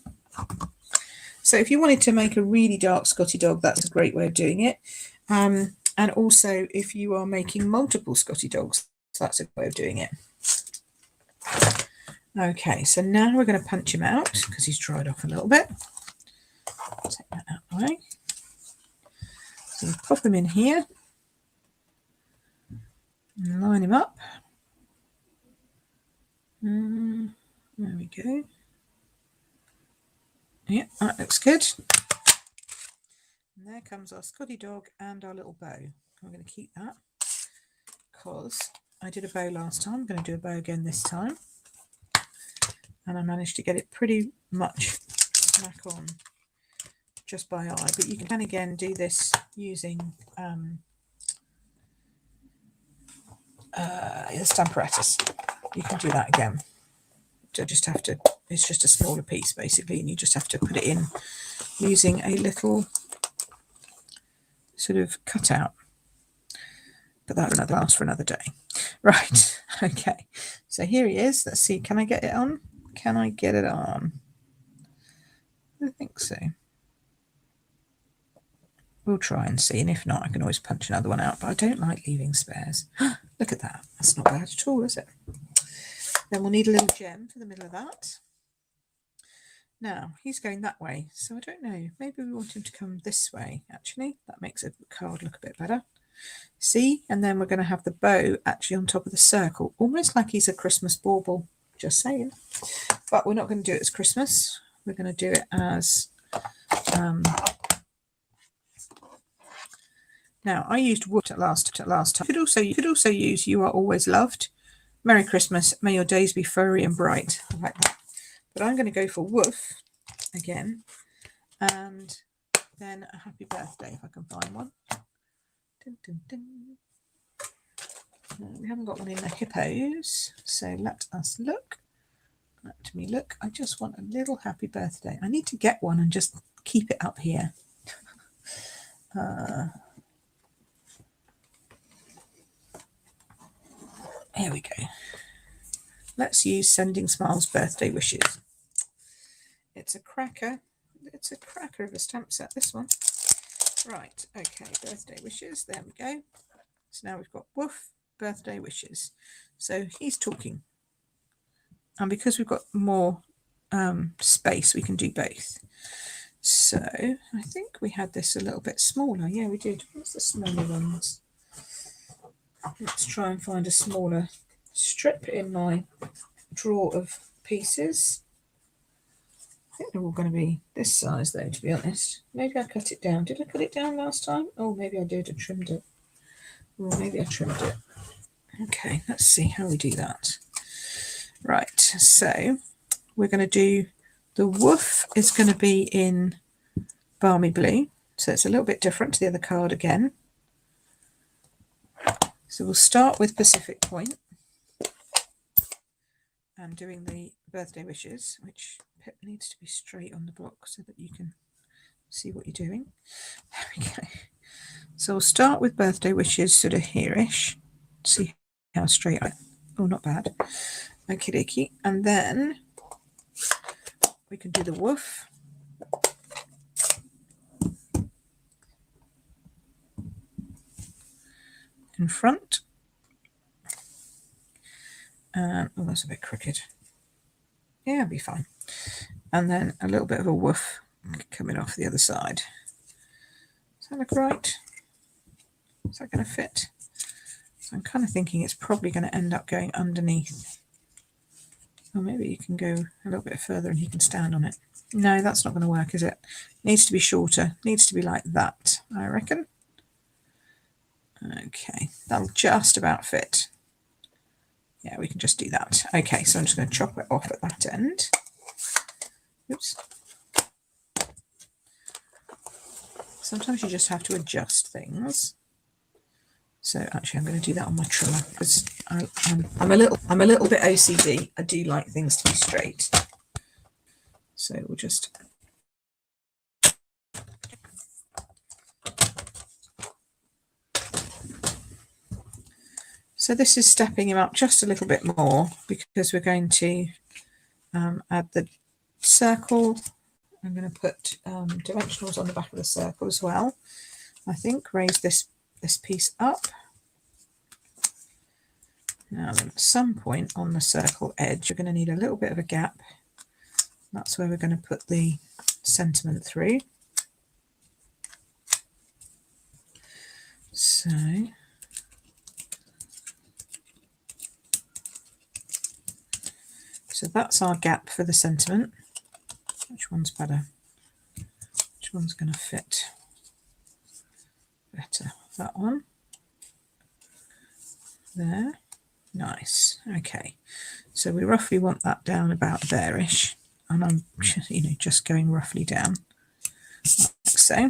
So if you wanted to make a really dark Scottie dog, that's a great way of doing it. And also if you are making multiple Scottie dogs, that's a way of doing it. Okay, so now we're going to punch him out because he's dried off a little bit. Take that out of the way. So you pop him in here and line him up. There we go. Yeah, that looks good. And there comes our Scottie dog and our little bow. I'm going to keep that because I did a bow last time. I'm going to do a bow again this time. And I managed to get it pretty much smack on just by eye. But you can again do this using the stamparatus. You can do that again. So just have to, it's just a smaller piece basically, and you just have to put it in using a little sort of cutout. But that will last for another day. Right, okay. So here he is. Let's see, can I get it on? Can I get it on? I think so. We'll try and see, and if not, I can always punch another one out, but I don't like leaving spares. Look at that. That's not bad at all, is it? Then we'll need a little gem for the middle of that. Now, he's going that way, so I don't know. Maybe we want him to come this way, actually. That makes the card look a bit better. See? And then we're going to have the bow actually on top of the circle, almost like he's a Christmas bauble, just saying. But we're not going to do it as Christmas. We're going to do it as... now, I used wood at last time. You could also use You Are Always Loved. Merry Christmas, may your days be furry and bright. I like that. But I'm going to go for woof again. And then a happy birthday, if I can find one. Dun, dun, dun. We haven't got one in the hippos, so let us look. Let me look. I just want a little happy birthday. I need to get one and just keep it up here. Here we go. Let's use Sending Smiles Birthday Wishes. It's a cracker. It's a cracker of a stamp set, this one. Right, okay, birthday wishes. There we go. So now we've got woof, birthday wishes. So he's talking. And because we've got more space, we can do both. So I think we had this a little bit smaller. Yeah, we did. What's the smaller ones? Let's try and find a smaller strip in my drawer of pieces. I think they're all going to be this size though, to be honest. Maybe I cut it down. Did I cut it down last time? Oh, maybe I did. I trimmed it. Or maybe I trimmed it. Okay, let's see how we do that. Right, so we're going to do the woof is going to be in Balmy Blue. So it's a little bit different to the other card again. So we'll start with Pacific Point and doing the birthday wishes, which Pip needs to be straight on the block so that you can see what you're doing. There we go. So we'll start with birthday wishes sort of here-ish. See how straight I... Oh, not bad. Okie dokie. And then we can do the woof. In front. And, oh, that's a bit crooked. Yeah, it'll be fine. And then a little bit of a woof coming off the other side. Does that look right? Is that going to fit? So I'm kind of thinking it's probably going to end up going underneath. Or maybe you can go a little bit further and he can stand on it. No, that's not going to work, is it? Needs to be shorter. Needs to be like that, I reckon. Okay, that'll just about fit. Yeah, we can just do that. Okay, so I'm just going to chop it off at that end. Oops. Sometimes you just have to adjust things. So actually I'm going to do that on my trimmer because I'm a little bit OCD. I do like things to be straight. So we'll just so this is stepping him up just a little bit more because we're going to add the circle. I'm going to put dimensionals on the back of the circle as well. I think raise this piece up. Now at some point on the circle edge, you're going to need a little bit of a gap. That's where we're going to put the sentiment through. So that's our gap for the sentiment. Which one's better? Which one's going to fit better? That one. There. Nice. Okay. So we roughly want that down about there-ish. And I'm, just going roughly down like so.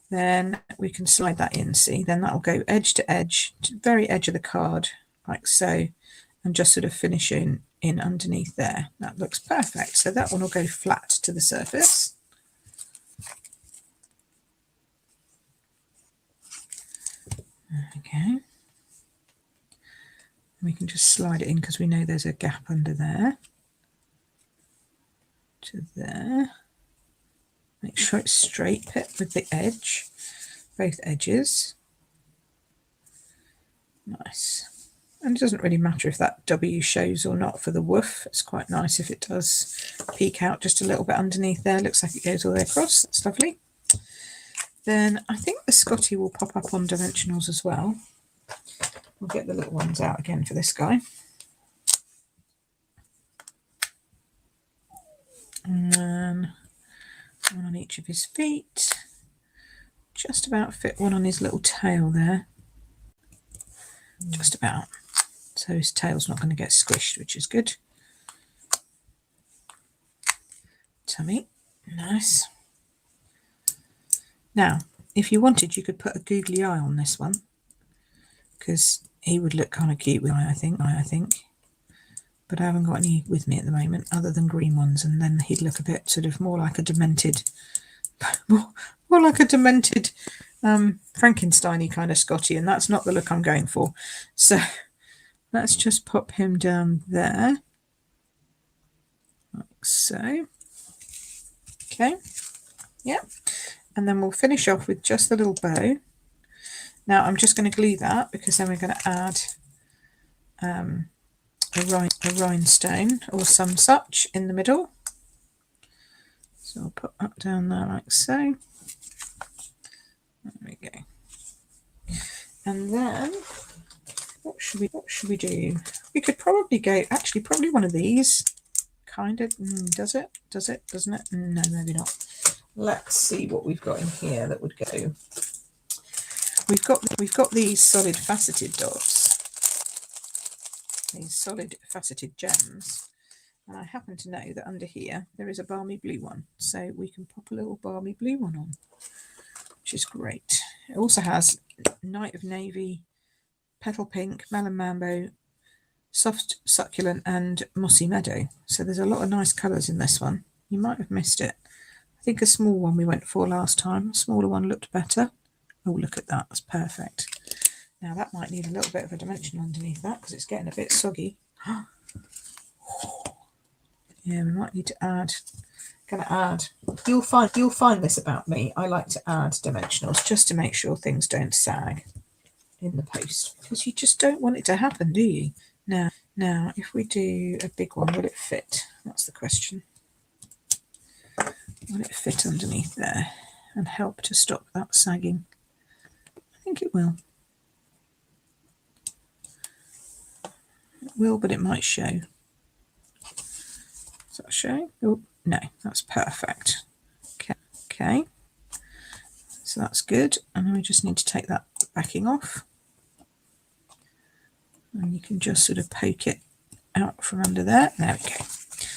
Then we can slide that in, see? Then that'll go edge to edge, to the very edge of the card, like so, and just sort of finish in underneath there. That looks perfect. So that one will go flat to the surface. Okay. We can just slide it in because we know there's a gap under there. To there. Make sure it's straight with the edge, both edges. Nice. And it doesn't really matter if that W shows or not for the woof. It's quite nice if it does peek out just a little bit underneath there. Looks like it goes all the way across. That's lovely. Then I think the Scottie will pop up on dimensionals as well. We'll get the little ones out again for this guy. And then one on each of his feet. Just about fit one on his little tail there. Just about. So his tail's not going to get squished, which is good. Tummy. Nice. Now, if you wanted, you could put a googly eye on this one, because he would look kind of cute with eye, I think. But I haven't got any with me at the moment, other than green ones, and then he'd look a bit sort of more like a demented, more like a demented Frankenstein-y kind of Scottie, and that's not the look I'm going for. So let's just pop him down there, like so. Okay, yeah. And then we'll finish off with just the little bow. Now I'm just going to glue that because then we're going to add a rhinestone or some such in the middle. So I'll put that down there like so. There we go. And then what should we do? We could probably go, actually probably one of these. Kind of, does it? Doesn't it? No, maybe not. Let's see what we've got in here that would go. We've got these solid faceted dots, these solid faceted gems, and I happen to know that under here there is a balmy blue one, so we can pop a little balmy blue one on, which is great. It also has Night of Navy, Petal Pink, Melon Mambo, Soft Succulent and Mossy Meadow, so there's a lot of nice colours in this one. You might have missed it. I think a small one we went for last time. A smaller one looked better. Oh, look at that. That's perfect. Now that might need a little bit of a dimension underneath that because it's getting a bit soggy. Yeah, we might need to add. Gonna add. You'll find this about me. I like to add dimensionals just to make sure things don't sag in the post, because you just don't want it to happen, do you? Now, if we do a big one, will it fit? That's the question. Will it fit underneath there and help to stop that sagging? I think it will. It will, but it might show. Does that show? Oh, no, that's perfect. Okay. So that's good. And then we just need to take that backing off. And you can just sort of poke it out from under there. There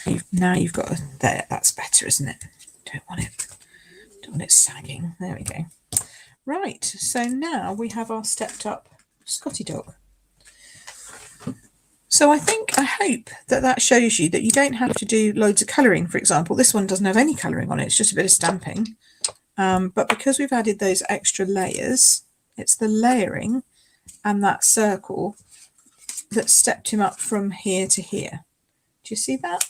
we go. Now you've got there. That's better, isn't it? Don't Don't want it sagging. There we go. Right, so now we have our stepped up Scottie dog. So I hope that shows you that you don't have to do loads of colouring. For example, this one doesn't have any colouring on it, it's just a bit of stamping. But because we've added those extra layers, it's the layering and that circle that stepped him up from here to here. Do you see that?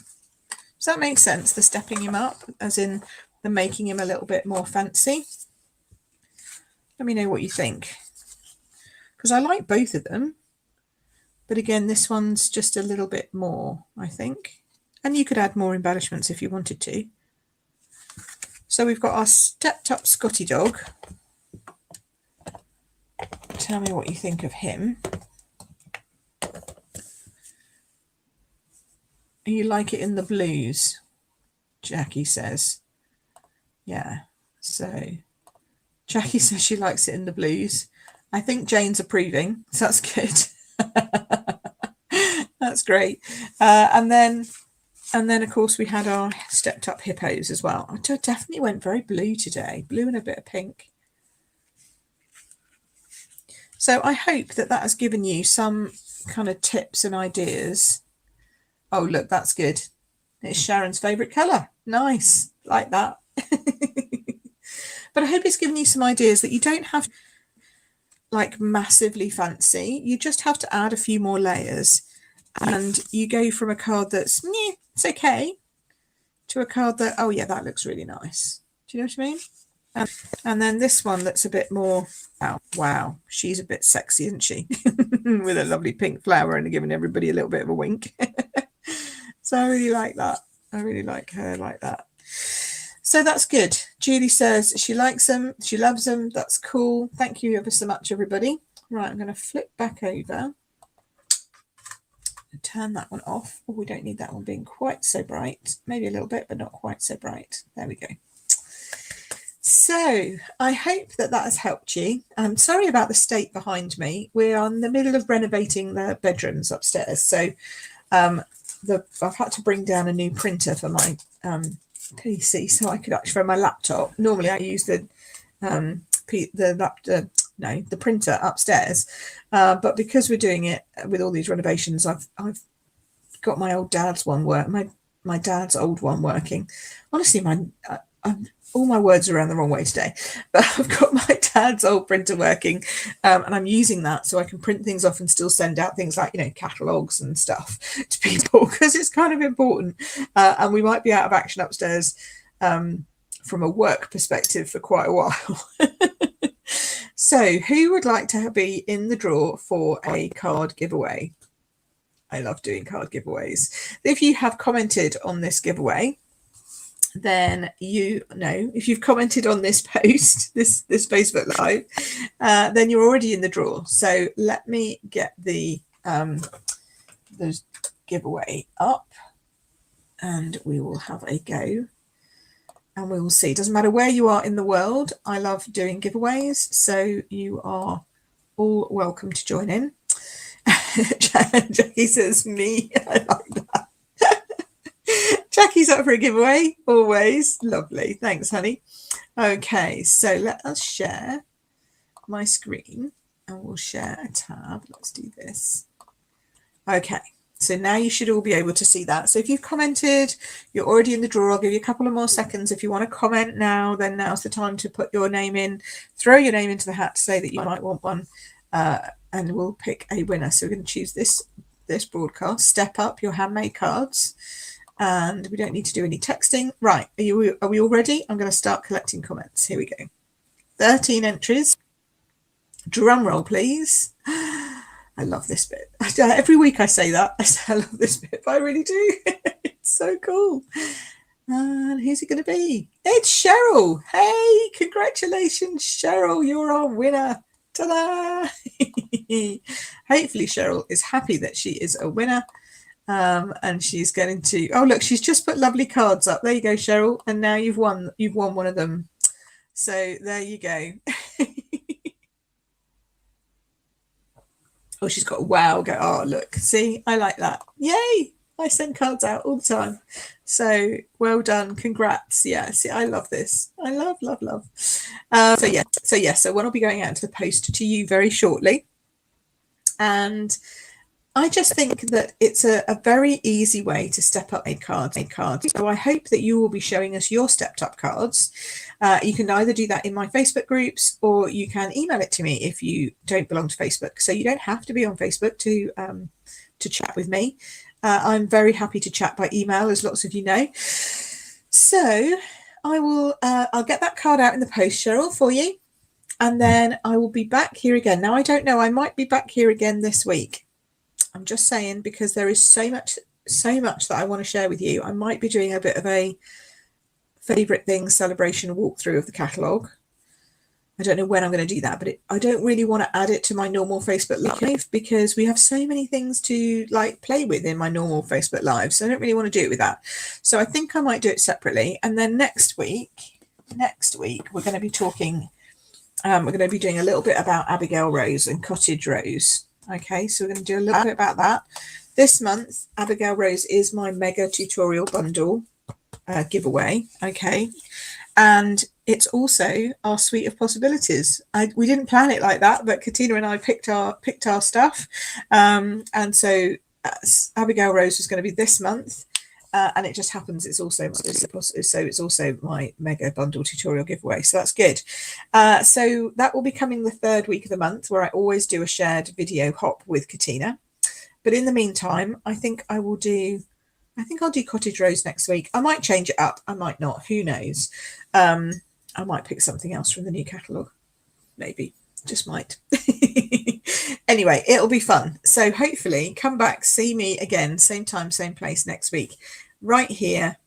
Does that make sense? The stepping him up, as in the making him a little bit more fancy. Let me know what you think, because I like both of them. But again, this one's just a little bit more, I think. And you could add more embellishments if you wanted to. So we've got our stepped up Scottie dog. Tell me what you think of him. You like it in the blues, Jackie says. Yeah, so Jackie says she likes it in the blues. I think Jane's approving, so that's good. That's great. And then of course we had our stepped up hippos as well. I definitely went very blue today, blue and a bit of pink. So I hope that has given you some kind of tips and ideas. Oh look, that's good. It's Sharon's favourite colour. Nice, like that. But I hope it's given you some ideas that you don't have like massively fancy. You just have to add a few more layers, and you go from a card that's it's okay to a card that, oh yeah, that looks really nice. Do you know what I mean? And then this one that's a bit more, wow, she's a bit sexy, isn't she? With a lovely pink flower and giving everybody a little bit of a wink. So I really like that. I really like her like that. So that's good. Julie says she likes them. She loves them. That's cool. Thank you ever so much, everybody. Right, I'm going to flip back over and turn that one off. Oh, we don't need that one being quite so bright. Maybe a little bit, but not quite so bright. There we go. So I hope that has helped you. I'm sorry about the state behind me. We're in the middle of renovating the bedrooms upstairs. So I've had to bring down a new printer for my PC, so I could actually, for my laptop. Normally I use the printer upstairs, but because we're doing it with all these renovations, I've got my old dad's one my dad's old one working. Honestly, all my words are around the wrong way today, but I've got my dad's old printer working, and I'm using that so I can print things off and still send out things like, catalogues and stuff to people, because it's kind of important. And we might be out of action upstairs from a work perspective for quite a while. So who would like to be in the draw for a card giveaway? I love doing card giveaways. If you have commented on this giveaway, then if you've commented on this post, this Facebook Live, then you're already in the draw. So let me get the giveaway up, and we will have a go, and we will see. It doesn't matter where you are in the world. I love doing giveaways, so you are all welcome to join in. Jackie says me. I like that. Jackie's up for a giveaway, always. Lovely. Thanks, honey. Okay, so let us share my screen, and we'll share a tab. Let's do this. Okay, so now you should all be able to see that. So if you've commented, you're already in the draw. I'll give you a couple of more seconds. If you want to comment now, then now's the time to put your name in, throw your name into the hat to say that you might want one, and we'll pick a winner. So we're going to choose this broadcast, Step Up Your Handmade Cards. And we don't need to do any texting. Right, are we all ready? I'm going to start collecting comments. Here we go. 13 entries. Drum roll, please. I love this bit. Every week I say that. I say I love this bit, but I really do. It's so cool. And who's it going to be? It's Cheryl. Hey, congratulations, Cheryl. You're our winner. Ta-da! Hopefully Cheryl is happy that she is a winner. And she's going to, oh look, she's just put lovely cards up. There you go, Cheryl. And now you've won one of them. So there you go. Oh, she's got a wow. Go, oh look, see, I like that. Yay. I send cards out all the time. So well done. Congrats. Yeah, see, I love this. I love. So one will be going out into the post to you very shortly. And I just think that it's a very easy way to step up made cards. So I hope that you will be showing us your stepped up cards. You can either do that in my Facebook groups, or you can email it to me if you don't belong to Facebook. So you don't have to be on Facebook to chat with me. I'm very happy to chat by email, as lots of you know. So I'll get that card out in the post, Cheryl, for you. And then I will be back here again. Now, I don't know, I might be back here again this week. I'm just saying, because there is so much that I want to share with you. I might be doing a bit of a favourite things celebration walkthrough of the catalogue. I don't know when I'm going to do that, but I don't really want to add it to my normal Facebook live, because we have so many things to like play with in my normal Facebook live. So I don't really want to do it with that. So I think I might do it separately. And then next week, we're going to be talking, we're going to be doing a little bit about Abigail Rose and Cottage Rose. Okay, so we're going to do a little bit about that. This month, Abigail Rose is my mega tutorial bundle giveaway. Okay, and it's also our suite of possibilities. We didn't plan it like that, but Katina and I picked our stuff, and so Abigail Rose is going to be this month, and it just happens it's also my mega bundle tutorial giveaway. So that's good. So that will be coming the third week of the month, where I always do a shared video hop with Katina. But in the meantime, I think I'll do Cottage Rose next week. I might change it up. I might not. Who knows? I might pick something else from the new catalogue. Maybe. Just might. Anyway, it'll be fun. So hopefully come back, see me again, same time, same place next week, right here.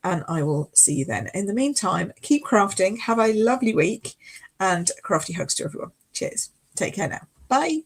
And I will see you then. In the meantime, keep crafting. Have a lovely week, and crafty hugs to everyone. Cheers. Take care now. Bye.